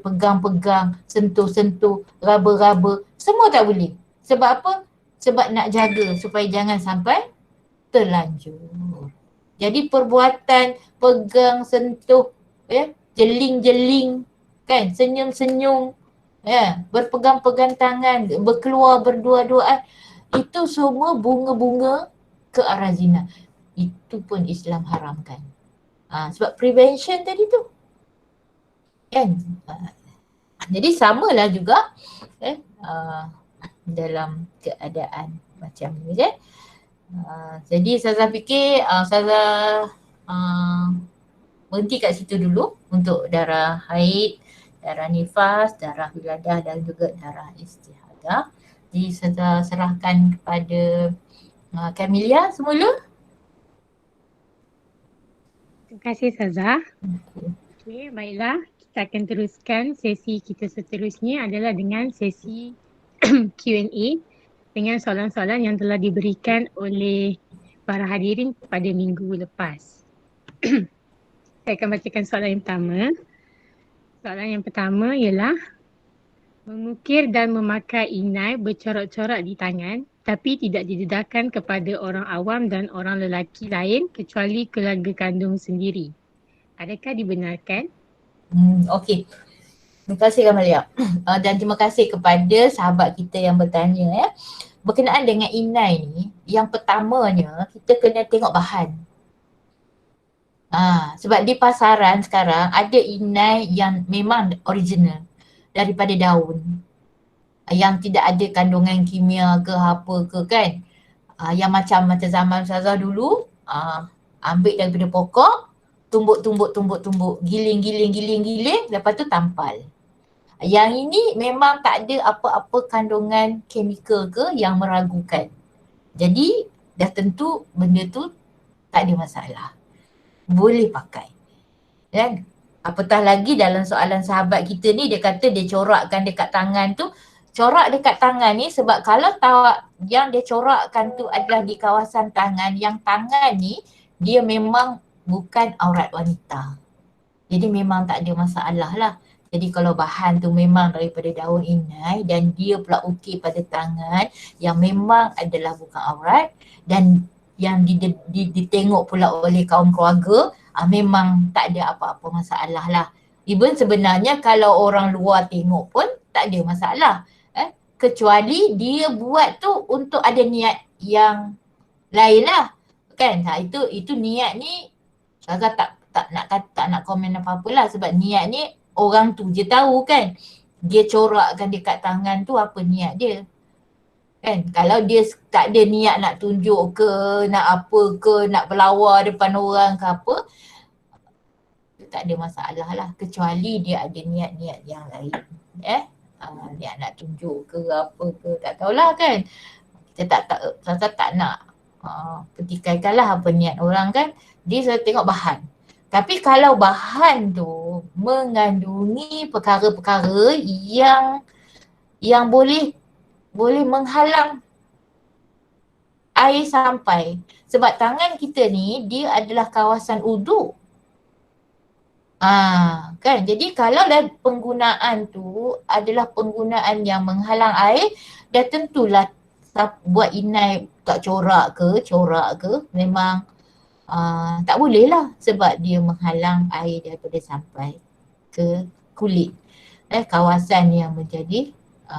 Pegang-pegang, sentuh-sentuh, raba-raba, semua tak boleh. Sebab apa? Sebab nak jaga supaya jangan sampai terlanjur. Jadi perbuatan pegang, sentuh, jeling-jeling, kan, senyum-senyum, berpegang-pegang tangan, berkeluar berdua-duaan, itu semua bunga-bunga ke arah zina. Itu pun Islam haramkan. Sebab prevention tadi tu. Kan? Jadi samalah juga dalam keadaan macam ni je. Jadi Ustazah fikir Ustazah berhenti kat situ dulu untuk darah haid, darah nifas, darah wiladah dan juga darah istihadah. Jadi Ustazah serahkan kepada Camelia semula. Terima kasih Ustazah. Okey, baiklah. Kita akan teruskan sesi kita seterusnya adalah dengan sesi Q&A dengan soalan-soalan yang telah diberikan oleh para hadirin pada minggu lepas. Saya akan bacakan soalan yang pertama. Soalan yang pertama ialah mengukir dan memakai inai bercorak-corak di tangan tapi tidak didedahkan kepada orang awam dan orang lelaki lain kecuali keluarga kandung sendiri. Adakah dibenarkan? Okey. Terima kasih Kamalia. Dan terima kasih kepada sahabat kita yang bertanya. Berkenaan dengan inai ni, yang pertamanya kita kena tengok bahan. Sebab di pasaran sekarang ada inai yang memang original daripada daun. Yang tidak ada kandungan kimia ke apa ke kan. Yang macam zaman Ustazah dulu, ambil daripada pokok, tumbuk, giling, lepas tu tampal. Yang ini memang tak ada apa-apa kandungan kimia ke yang meragukan. Jadi dah tentu benda tu tak ada masalah. Boleh pakai. Dan apatah lagi dalam soalan sahabat kita ni, dia kata dia corakkan dekat tangan tu. Corak dekat tangan ni sebab kalau yang dia corakkan tu adalah di kawasan tangan, yang tangan ni dia memang bukan aurat wanita. Jadi memang tak ada masalah lah. Jadi kalau bahan tu memang daripada daun inai dan dia pula ukir pada tangan yang memang adalah bukan aurat dan yang ditengok pula oleh kaum keluarga, memang tak ada apa-apa masalah lah. Even sebenarnya kalau orang luar tengok pun tak ada masalah. Kecuali dia buat tu untuk ada niat yang lain lah. Kan? Itu niat ni Saza tak nak komen apa-apa lah sebab niat ni orang tu je tahu kan. Dia corakkan dekat tangan tu apa niat dia. Kan? Kalau dia tak ada niat nak tunjuk ke, nak apa ke, nak berlawa depan orang ke apa, tak ada masalah lah kecuali dia ada niat-niat yang lain. Niat nak tunjuk ke apa ke, tak tahulah kan. Kita tak nak petikaikan lah apa niat orang kan. Dia selalu tengok bahan. Tapi kalau bahan tu mengandungi perkara-perkara yang boleh menghalang air sampai. Sebab tangan kita ni dia adalah kawasan uduk. Kan? Jadi kalau dah penggunaan tu adalah penggunaan yang menghalang air, dah tentulah buat inai tak corak ke memang tak boleh lah sebab dia menghalang air daripada sampai ke kulit. Kawasan yang menjadi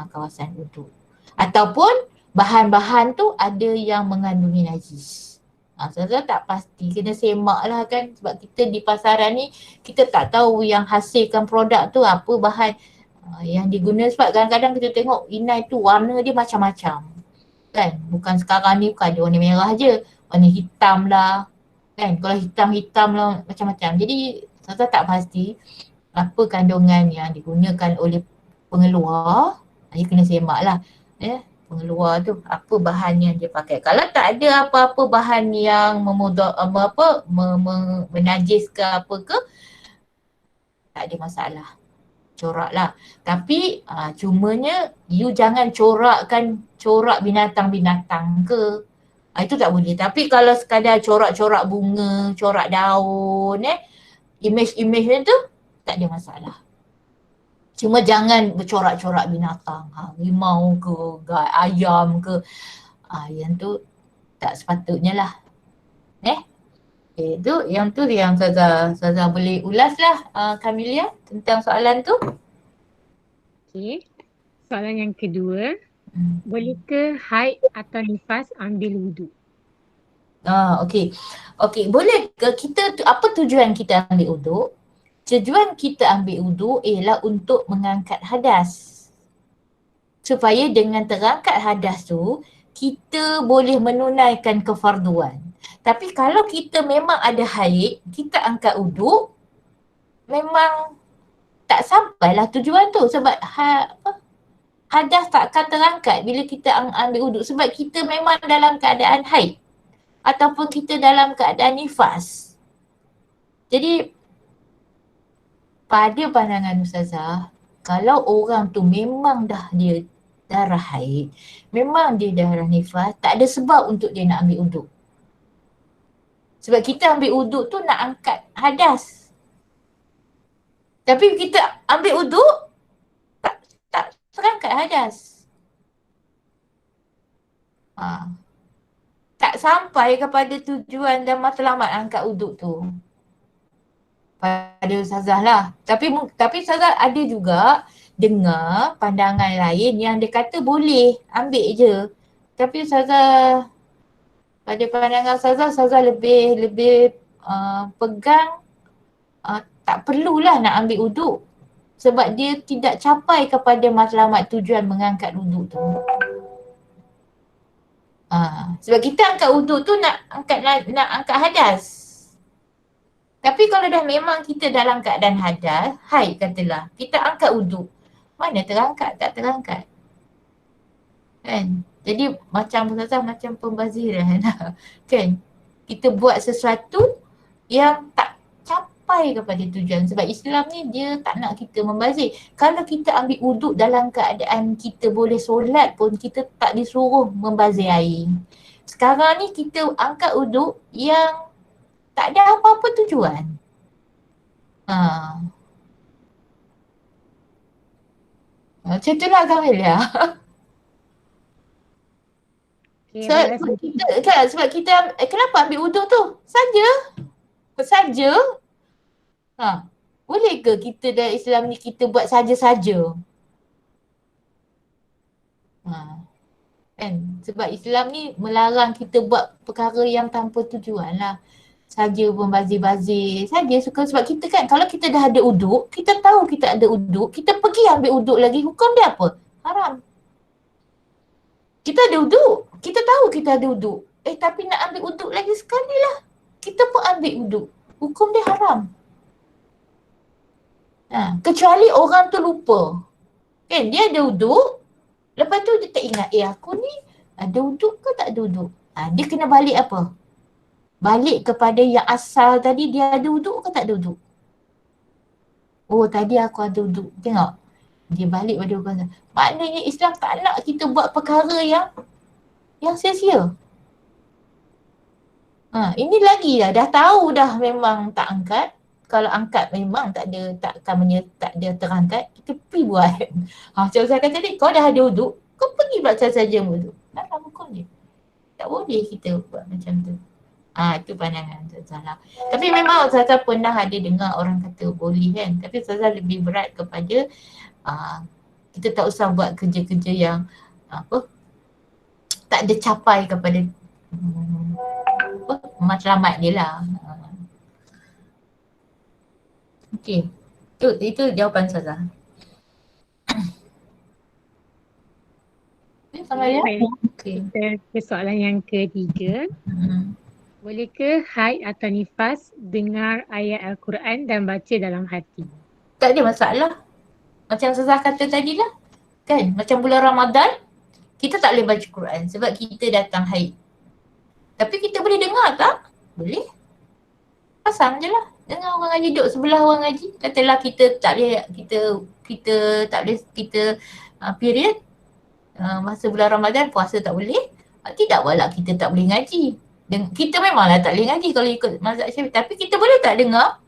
kawasan uduk. Ataupun bahan-bahan tu ada yang mengandungi najis. Saya tak pasti, kena semak lah kan sebab kita di pasaran ni kita tak tahu yang hasilkan produk tu apa bahan yang diguna sebab kadang-kadang kita tengok inai tu warna dia macam-macam kan, bukan sekarang ni bukan ada warna merah je, warna hitam lah kan, kalau hitam-hitam lah macam-macam. Jadi saya tak pasti apa kandungan yang digunakan oleh pengeluar, dia kena semak lah pengeluar tu apa bahan yang dia pakai. Kalau tak ada apa-apa bahan yang menajis ke apa ke, tak ada masalah. Corak lah. Tapi cumanya you jangan corak binatang-binatang ke. Itu tak boleh. Tapi kalau sekadar corak-corak bunga, corak daun, image-image tu tak ada masalah. Cuma jangan bercorak-corak binatang, harimau ke, ayam ke. Yang tu tak sepatutnya lah. Itu yang Saza boleh ulas lah Camelia tentang soalan tu. Okay. Soalan yang kedua. Bolehkah haid atau nifas ambil wuduk? Okey. Boleh ke kita apa tujuan kita ambil wuduk? Tujuan kita ambil wuduk ialah untuk mengangkat hadas. Supaya dengan terangkat hadas tu, kita boleh menunaikan kefarduan. Tapi kalau kita memang ada haid, kita angkat wuduk, memang tak sampailah tujuan tu sebab hadas tak akan terangkat bila kita ambil wuduk sebab kita memang dalam keadaan haid ataupun kita dalam keadaan nifas. Jadi pada pandangan Ustazah, kalau orang tu memang dah dia darah haid, memang dia darah nifas, tak ada sebab untuk dia nak ambil wuduk. Sebab kita ambil wuduk tu nak angkat hadas. Tapi kita ambil wuduk, tak terangkat hadas. Tak sampai kepada tujuan dan matlamat angkat wuduk tu. Pada Ustazah lah. Tapi Ustazah ada juga dengar pandangan lain yang dia kata boleh ambil je. Tapi Ustazah, pada pandangan Ustazah lebih pegang tak perlulah nak ambil wuduk. Sebab dia tidak capai kepada matlamat tujuan mengangkat wuduk tu. Sebab kita angkat wuduk tu nak angkat hadas. Tapi kalau dah memang kita dalam keadaan hadas, haid katalah, kita angkat wuduk, mana terangkat, tak terangkat. Kan? Jadi macam pembaziran kan? Kita buat sesuatu yang tak capai kepada tujuan. Sebab Islam ni dia tak nak kita membazir. Kalau kita ambil wuduk dalam keadaan kita boleh solat pun, kita tak disuruh membazir air. Sekarang ni kita angkat wuduk yang tak ada apa-apa tujuan. Macam itulah Camelia. Sebab kita kenapa ambil wuduk tu? Saja. Boleh ke kita dalam Islam ni kita buat saja-saja? Kan? Sebab Islam ni melarang kita buat perkara yang tanpa tujuan lah. Saja membazir-bazir saja suka, sebab kita kan kalau kita dah ada uduk, kita tahu kita ada uduk, kita pergi ambil uduk lagi, hukum dia apa? Haram. Kita ada uduk, kita tahu kita ada uduk, tapi nak ambil uduk lagi sekali lah, kita pun ambil uduk, hukum dia haram. Kecuali orang tu lupa, kan, dia ada uduk, lepas tu dia tak ingat, aku ni ada uduk ke tak ada uduk. Dia kena balik apa? Balik kepada yang asal tadi, dia ada uduk ke tak ada uduk. Oh, tadi aku ada uduk. Tengok. Dia balik pada hukum. Maknanya Islam tak nak kita buat perkara yang sia-sia. Ini lagi lah. Dah tahu dah memang tak angkat. Kalau angkat memang tak ada terangkat, kita pergi buat. Macam saya kata tadi, kau dah ada uduk, kau pergi buat saja uduk. Dalam hukum dia. Tak boleh kita buat macam tu. Itu pandangan Ustazah. Tapi memang Ustazah pernah ada dengar orang kata boleh kan. Tapi Ustazah lebih berat kepada kita tak usah buat kerja-kerja yang tak ada capai kepada matlamat dia lah. Okey. Itu jawapan Ustazah. Okay. Kita ke soalan yang ketiga. Boleh ke haid atau nifas dengar ayat Al-Quran dan baca dalam hati? Tak ada masalah. Macam Ustazah kata tadi lah. Kan? Macam bulan Ramadan, kita tak boleh baca Quran sebab kita datang haid. Tapi kita boleh dengar tak? Boleh. Pasang je lah. Dengar orang ngaji, duduk sebelah orang ngaji. Katalah kita tak boleh, kita tak boleh, kita period. Masa bulan Ramadan puasa tak boleh. Tidak pula kita tak boleh ngaji. Kita memanglah tak boleh ngaji kalau ikut mazhab Syafi'i. Tapi kita boleh tak dengar?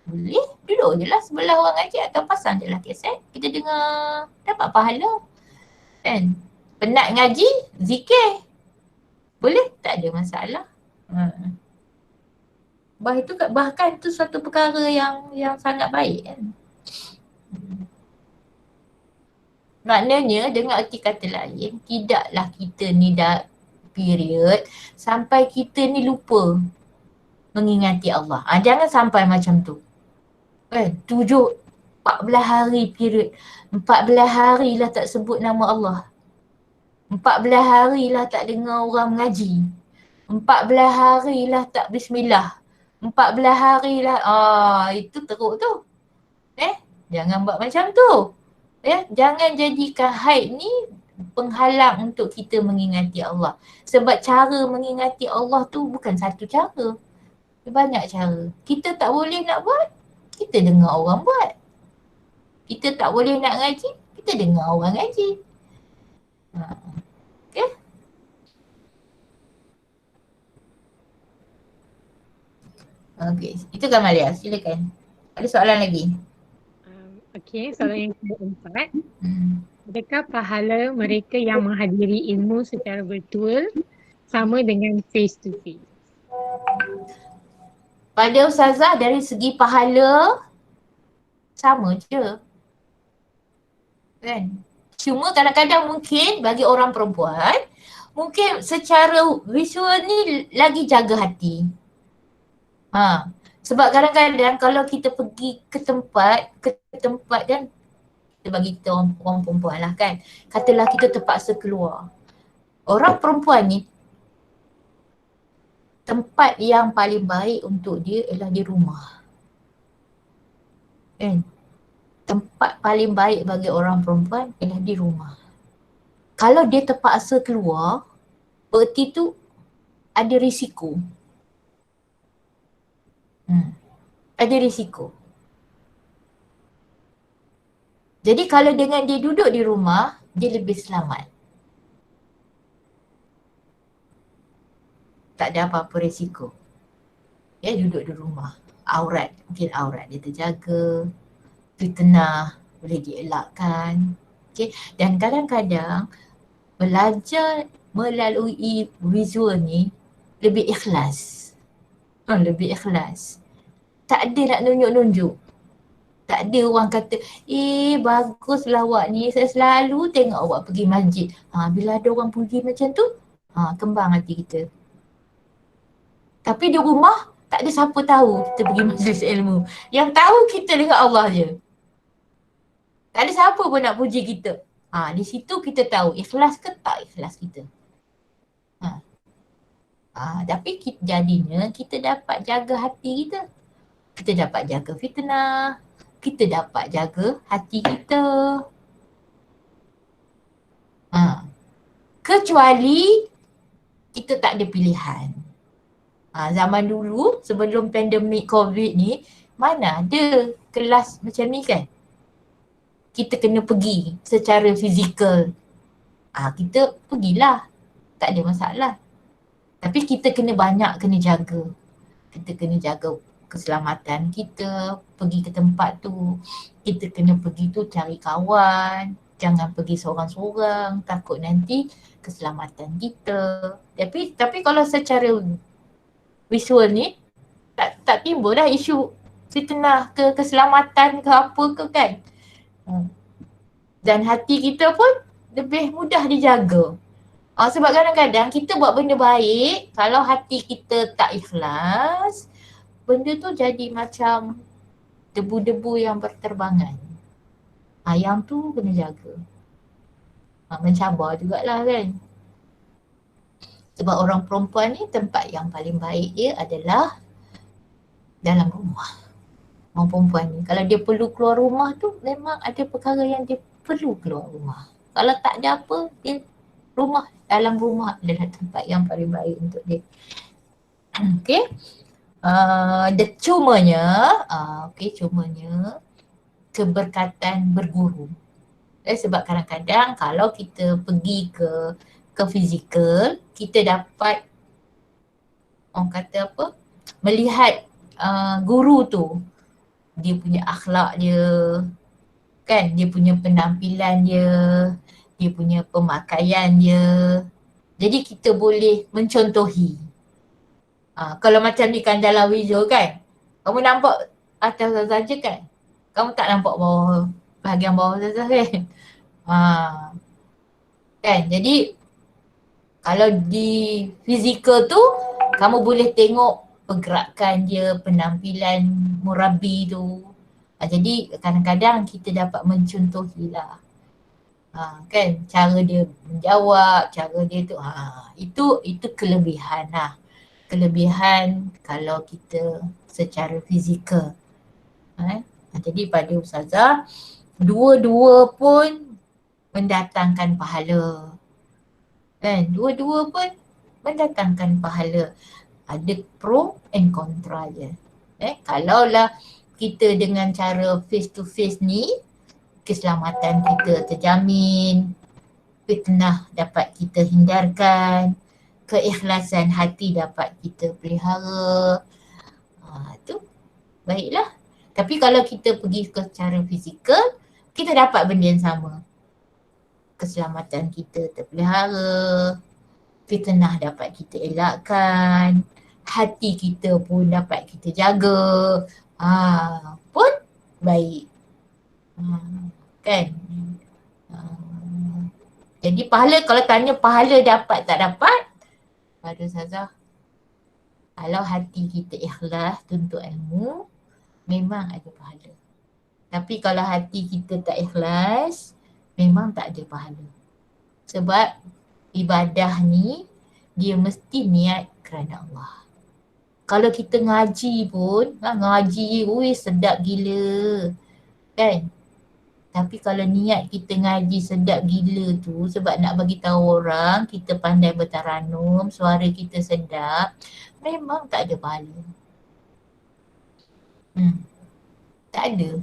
Boleh. Duduk je lah sebelah orang ngaji atau pasang je lah kaset. Kita dengar, dapat pahala. Kan? Penat ngaji, zikir. Boleh, tak ada masalah. Bahkan itu satu perkara yang sangat baik kan. Maknanya dengan erti kata lain, tidaklah kita ni dah period sampai kita ni lupa mengingati Allah. Jangan sampai macam tu. Kan? 14 hari period. 14 hari lah tak sebut nama Allah. 14 hari lah tak dengar orang mengaji. 14 hari lah tak bismillah. 14 hari lah, itu teruk tu. Jangan buat macam tu. Jangan jadikan haid ni penghalang untuk kita mengingati Allah. Sebab cara mengingati Allah tu bukan satu cara. Banyak cara. Kita tak boleh nak buat, kita dengar orang buat. Kita tak boleh nak ngaji, kita dengar orang ngaji. Okay? Okay, itu Kamalia. Silakan. Ada soalan lagi? Okay, soalan yang keempat. Adakah pahala mereka yang menghadiri ilmu secara virtual sama dengan face to face? Pada Ustazah dari segi pahala sama je. Kan? Cuma kadang-kadang mungkin bagi orang perempuan, mungkin secara visual ni lagi jaga hati. Sebab kadang-kadang kalau kita pergi ke tempat kan, kita bagi kita orang perempuan lah kan, katalah kita terpaksa keluar. Orang perempuan ni tempat yang paling baik untuk dia ialah di rumah. Kan? Tempat paling baik bagi orang perempuan ialah di rumah. Kalau dia terpaksa keluar, berarti tu ada risiko. Ada risiko. Jadi kalau dengan dia duduk di rumah, dia lebih selamat. Tak ada apa-apa risiko. Duduk di rumah. Mungkin aurat dia terjaga, fitnah boleh dielakkan. Okay. Dan kadang-kadang belajar melalui visual ni lebih ikhlas. Lebih ikhlas. Tak ada nak nunjuk-nunjuk. Tak ada orang kata, baguslah awak ni, saya selalu tengok awak pergi masjid. Bila ada orang puji macam tu, kembang hati kita. Tapi di rumah, tak ada siapa tahu kita pergi majlis ilmu. Yang tahu kita dengan Allah je. Tak ada siapa pun nak puji kita. Di situ kita tahu ikhlas ke tak ikhlas kita. Tapi jadinya kita dapat jaga hati kita. Kita dapat jaga fitnah. Kita dapat jaga hati kita. Kecuali kita tak ada pilihan. Zaman dulu sebelum pandemik COVID ni, mana ada kelas macam ni kan? Kita kena pergi secara fizikal. Kita pergilah. Tak ada masalah. Tapi kita kena jaga. Kita kena jaga keselamatan kita, pergi ke tempat tu. Kita kena pergi tu cari kawan. Jangan pergi seorang-seorang, takut nanti keselamatan kita. Tapi kalau secara visual ni, tak timbul dah isu fitnah ke keselamatan ke apa ke kan. Dan hati kita pun lebih mudah dijaga. Sebab kadang-kadang kita buat benda baik, kalau hati kita tak ikhlas, benda tu jadi macam debu-debu yang berterbangan. Yang tu kena jaga. Mencabar jugalah kan. Sebab orang perempuan ni tempat yang paling baik dia adalah dalam rumah. Orang perempuan ni, kalau dia perlu keluar rumah tu, memang ada perkara yang dia perlu keluar rumah. Kalau tak ada apa, dalam rumah adalah tempat yang paling baik untuk dia. Okay. Cumanya keberkatan berguru. Sebab kadang-kadang kalau kita pergi ke fizikal, kita dapat melihat guru tu, dia punya akhlak dia, kan, dia punya penampilan dia punya pemakaian dia. Jadi kita boleh mencontohi. Kalau macam di Kandala Wizo kan, kamu nampak atas saja kan, kamu tak nampak bahagian bawah saja kan. Kan, jadi kalau di fizikal tu, kamu boleh tengok pergerakan dia, penampilan murabi tu. Jadi kadang-kadang kita dapat mencontohi lah. Kan, cara dia menjawab, cara dia tu, itu kelebihan lah. Kelebihan kalau kita secara fizikal. Jadi pada Ustazah, dua-dua pun mendatangkan pahala. Kan, dua-dua pun mendatangkan pahala. Ada pro and contra je. Kalaulah kita dengan cara face to face ni, keselamatan kita terjamin, fitnah dapat kita hindarkan, keikhlasan hati dapat kita pelihara. Tu baiklah. Tapi kalau kita pergi ke cara fizikal, kita dapat benda yang sama. Keselamatan kita terpelihara, fitnah dapat kita elakkan, hati kita pun dapat kita jaga, pun baik. Kan? Jadi pahala, kalau tanya pahala dapat tak dapat, pada Ustazah, kalau hati kita ikhlas tuntut ilmu, memang ada pahala. Tapi kalau hati kita tak ikhlas, memang tak ada pahala. Sebab ibadah ni, dia mesti niat kerana Allah. Kalau kita ngaji pun, ngaji, sedap gila. Kan? Tapi kalau niat kita ngaji sedap gila tu sebab nak bagi tahu orang kita pandai bertaranum, suara kita sedap, memang tak ada pahala. Tak ada.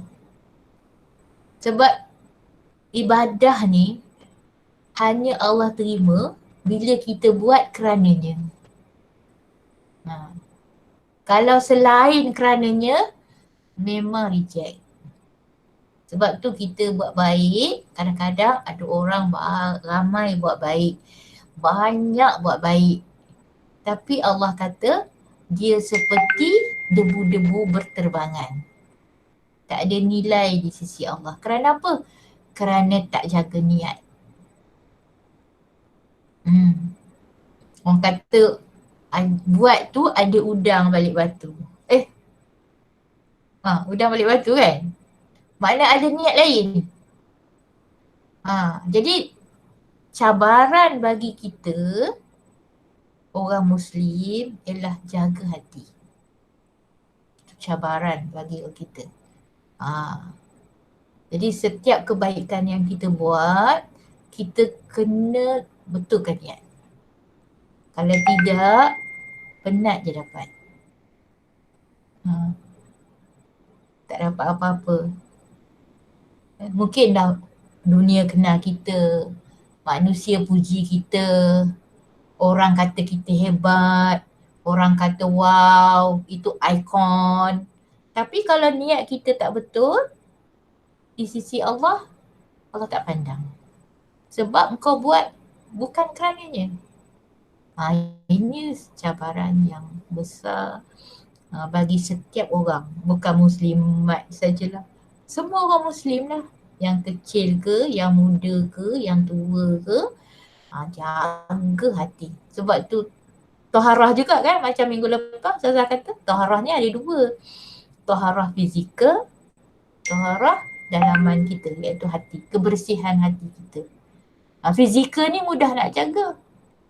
Sebab ibadah ni hanya Allah terima bila kita buat kerananya. Kalau selain kerananya, memang reject. Sebab tu kita buat baik, kadang-kadang ada orang ramai buat baik, banyak buat baik. Tapi Allah kata dia seperti debu-debu berterbangan. Tak ada nilai di sisi Allah. Kerana apa? Kerana tak jaga niat. Orang kata buat tu ada udang balik batu. Udang balik batu kan? Makna ada niat lain. Jadi cabaran bagi kita orang Muslim ialah jaga hati. Itu cabaran bagi kita. Jadi setiap kebaikan yang kita buat, kita kena betulkan niat. Kalau tidak, penat je dapat. Tak dapat apa-apa. Mungkin dah dunia kenal kita, manusia puji kita, orang kata kita hebat, orang kata wow, itu ikon. Tapi kalau niat kita tak betul, di sisi Allah, Allah tak pandang. Sebab kau buat bukan kerananya. Ini cabaran yang besar bagi setiap orang. Bukan Muslimat sajalah. Semua orang Muslim lah. Yang kecil ke, yang muda ke, yang tua ke, jaga hati. Sebab tu taharah juga kan, macam minggu lepas Ustazah kata, taharah ni ada dua. Taharah fizikal, taharah dalaman kita, iaitu hati, kebersihan hati kita. Fizikal ni mudah nak jaga.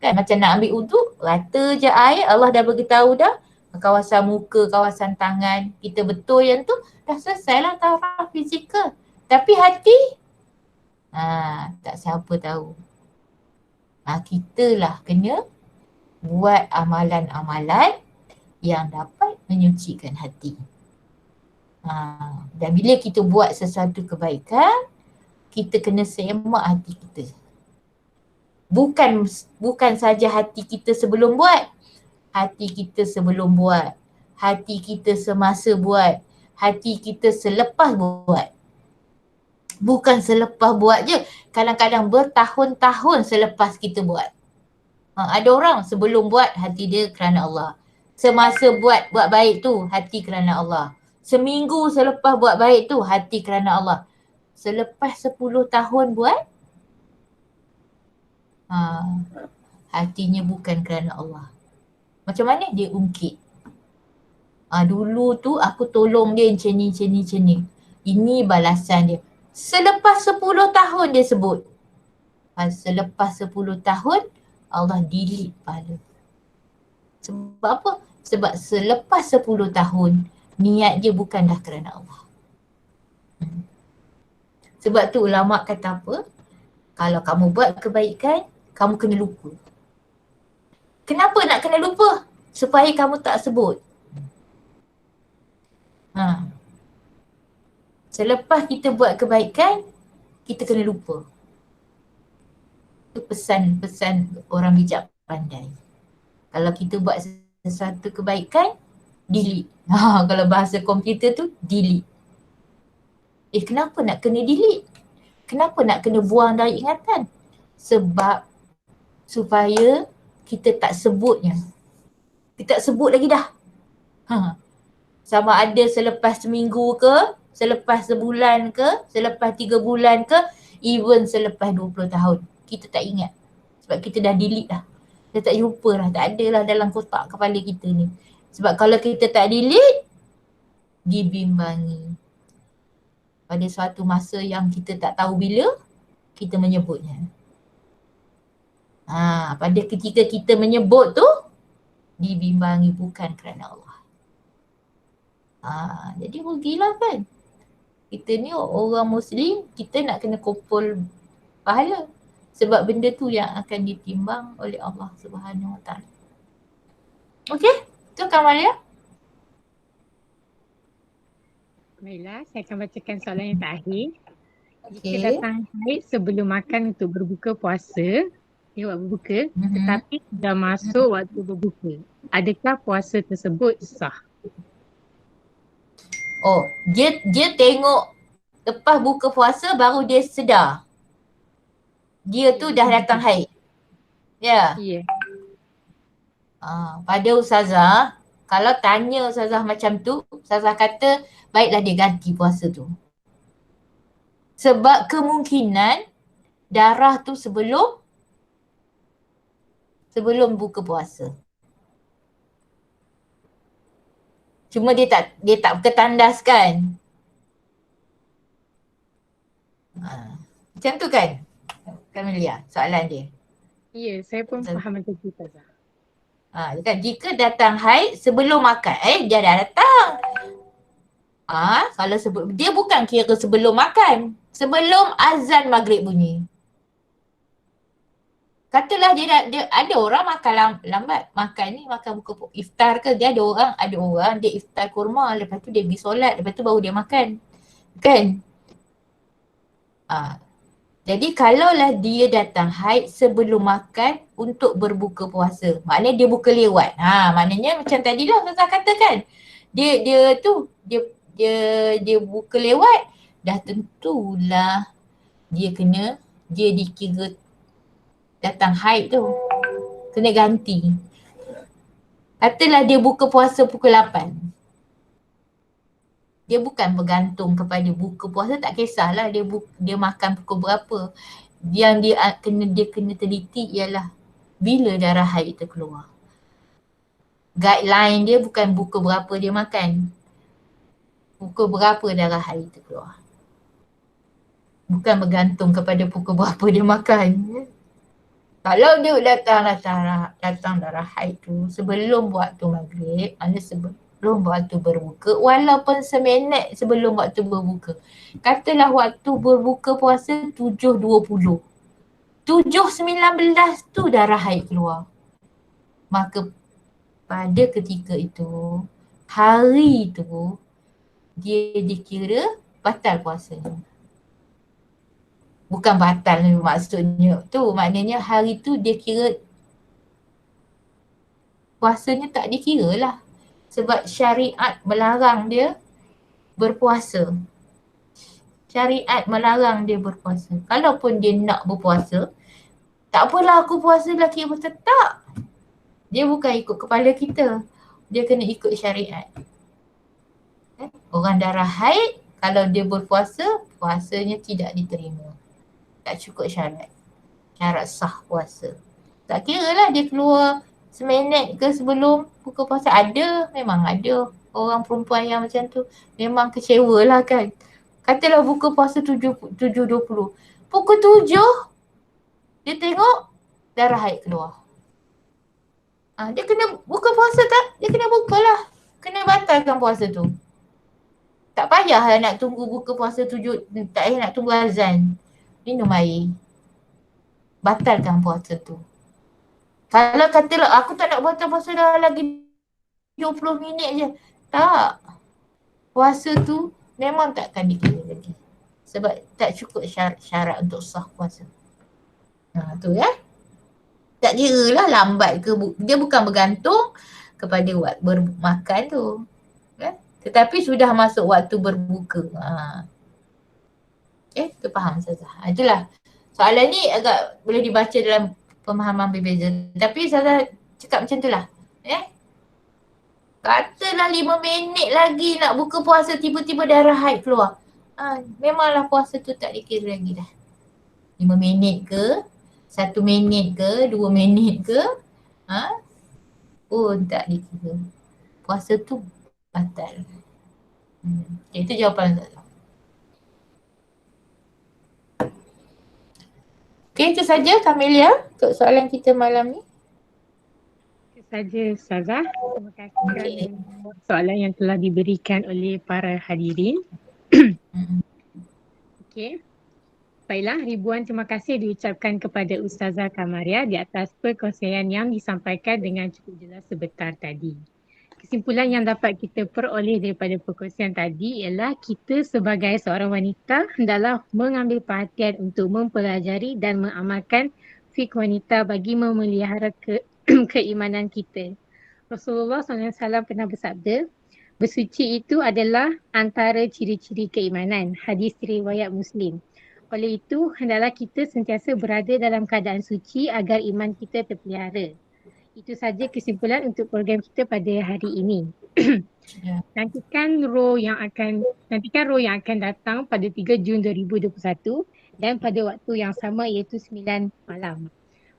Kan macam nak ambil uduk, rata je air, Allah dah beritahu dah, kawasan muka, kawasan tangan, kita betul yang tu, dah selesai lah taharah fizikal. Tapi hati, tak siapa tahu. Kita lah kena buat amalan-amalan yang dapat menyucikan hati. Dan bila kita buat sesuatu kebaikan, kita kena semak hati kita. Bukan saja hati kita sebelum buat, hati kita sebelum buat, hati kita semasa buat, hati kita selepas buat. Bukan selepas buat je, kadang-kadang bertahun-tahun selepas kita buat. Ada orang sebelum buat hati dia kerana Allah. Semasa buat baik tu hati kerana Allah. Seminggu selepas buat baik tu hati kerana Allah. Selepas 10 tahun buat, hatinya bukan kerana Allah. Macam mana dia ungkit? Dulu tu aku tolong dia macam ni. Ini balasan dia. Selepas 10 tahun dia sebut. Selepas 10 tahun Allah delete pahala. Sebab apa? Sebab selepas 10 tahun niat dia bukan dah kerana Allah. Sebab tu ulama kata apa? Kalau kamu buat kebaikan, kamu kena lupa. Kenapa nak kena lupa? Supaya kamu tak sebut. Selepas kita buat kebaikan, kita kena lupa. Itu pesan-pesan orang bijak pandai. Kalau kita buat sesuatu kebaikan, delete. Kalau bahasa komputer tu, delete. Kenapa nak kena delete? Kenapa nak kena buang dari ingatan? Sebab supaya kita tak sebutnya. Kita tak sebut lagi dah. Sama ada selepas seminggu ke, selepas sebulan ke, selepas 3 bulan ke, even selepas 20 tahun. Kita tak ingat. Sebab kita dah delete dah. Kita tak jumpa dah. Tak ada lah dalam kotak kepala kita ni. Sebab kalau kita tak delete, dibimbangi. Pada suatu masa yang kita tak tahu bila, kita menyebutnya. Pada ketika kita menyebut tu, dibimbangi bukan kerana Allah. Jadi rugilah kan. Kita ni orang Muslim, kita nak kena kumpul pahala. Sebab benda tu yang akan ditimbang oleh Allah Subhanahu Wa Taala. Okey, tu Kamalia. Baiklah, saya akan bacakan soalan yang terakhir. Okay. Jika datang haid sebelum makan untuk berbuka puasa, dia buat berbuka, tetapi dah masuk waktu berbuka, adakah puasa tersebut sah? Dia tengok lepas buka puasa baru dia sedar. Dia tu dah datang haid. Ya. Ya. Pada Ustazah, Kalau tanya Ustazah macam tu, Ustazah kata baiklah dia ganti puasa tu. Sebab kemungkinan darah tu sebelum buka puasa. Cuma dia tak ketandaskan. Macam tu kan Camelia soalan dia. Ya, saya pun faham macam tu Ustazah. Kan, jika datang haid sebelum makan, dia dah datang. Kalau dia bukan kira sebelum makan, sebelum azan maghrib bunyi. Katalah dia ada orang makan lambat, makan buka iftar ke, ada orang dia iftar kurma, lepas tu dia pergi solat, lepas tu baru dia makan. Kan? Jadi kalaulah dia datang haid sebelum makan untuk berbuka puasa, maknanya dia buka lewat. Maknanya macam tadilah Ustazah katakan. Dia buka lewat, dah tentulah dia dikira datang haid tu. Kena ganti. Katalah dia buka puasa pukul 8. Dia bukan bergantung kepada buka puasa, tak kisahlah dia makan pukul berapa. Yang dia kena teliti ialah bila darah haid itu keluar. Guideline dia bukan buka berapa dia makan. Pukul berapa darah haid itu keluar. Bukan bergantung kepada pukul berapa dia makan. Kalau dia datang darah haid tu sebelum waktu maghrib, sebelum waktu berbuka, walaupun seminit sebelum waktu berbuka. Katalah waktu berbuka puasa 7.20. 7.19 tu darah haid keluar. Maka pada ketika itu, hari tu, dia dikira batal puasanya. Bukan batal maksudnya tu, maknanya hari tu dia kira puasanya tak dikira lah. Sebab syariat melarang dia berpuasa. Syariat melarang dia berpuasa. Kalaupun dia nak berpuasa, tak apalah aku puasa lelaki puasa. Tak. Dia bukan ikut kepala kita. Dia kena ikut syariat. Orang darah haid, kalau dia berpuasa, puasanya tidak diterima. Tak cukup syarat. Syarat sah puasa. Tak kira lah dia keluar seminit ke sebelum buka puasa. Memang ada orang perempuan yang macam tu. Memang kecewa lah kan. Katalah buka puasa 7.20. Pukul 7, dia tengok darah haid keluar. Dia kena buka puasa tak? Dia kena buka lah. Kena batalkan puasa tu. Tak payah lah nak tunggu buka puasa 7, tak payah nak tunggu azan. Minum air. Batalkan puasa tu. Kalau katalah aku tak nak batal puasa dah lagi 20 minit je. Tak. Puasa tu memang takkan dikira lagi. Sebab tak cukup syarat untuk sah puasa. Tu ya. Tak kira lah lambat ke. Dia bukan bergantung kepada bermakan tu. Ya? Tetapi sudah masuk waktu berbuka. Tu faham Ustazah. Itulah. Soalan ni agak boleh dibaca dalam pemahaman berbeza. Tapi Ustazah cakap macam tu lah. Katalah 5 minit lagi nak buka puasa, tiba-tiba darah haid keluar. Memanglah puasa tu tak dikira lagi dah. 5 minit ke, 1 minit ke, 2 minit ke, pun tak dikira. Puasa tu batal. Itu jawapan Ustazah. Okay, itu saja Camelia untuk soalan kita malam ni. Itu saja Ustazah. Terima kasih kerana soalan yang telah diberikan oleh para hadirin. Okey. Baiklah, ribuan terima kasih diucapkan kepada Ustazah Qamaria di atas perkongsian yang disampaikan dengan cukup jelas sebentar tadi. Kesimpulan yang dapat kita peroleh daripada perkongsian tadi ialah kita sebagai seorang wanita hendaklah mengambil perhatian untuk mempelajari dan mengamalkan fiqh wanita bagi memelihara keimanan kita. Rasulullah SAW pernah bersabda, bersuci itu adalah antara ciri-ciri keimanan. Hadis riwayat Muslim. Oleh itu, hendaklah kita sentiasa berada dalam keadaan suci agar iman kita terpelihara. Itu saja kesimpulan untuk program kita pada hari ini. Ya. Nantikan row yang akan datang pada 3 Jun 2021 dan pada waktu yang sama iaitu 9 malam.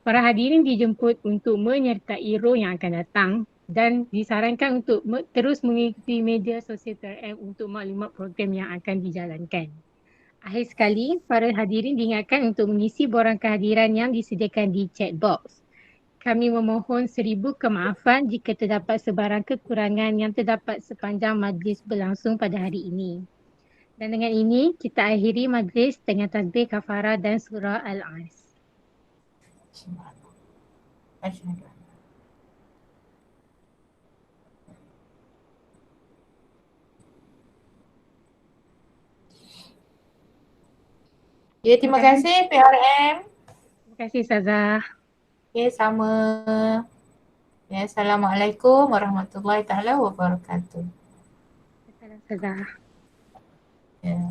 Para hadirin dijemput untuk menyertai row yang akan datang dan disarankan untuk terus mengikuti media sosial PRM untuk maklumat program yang akan dijalankan. Akhir sekali, para hadirin diingatkan untuk mengisi borang kehadiran yang disediakan di chat box. Kami memohon 1000 kemaafan jika terdapat sebarang kekurangan yang terdapat sepanjang majlis berlangsung pada hari ini. Dan dengan ini, kita akhiri majlis dengan tasbih kafarah dan surah Al-As. Asyhadu. Ya, terima kasih PRM. Terima kasih Ustazah. Okay, sama. Ya, Assalamualaikum warahmatullahi taala wabarakatuh. Assalamualaikum Ustazah. Ya.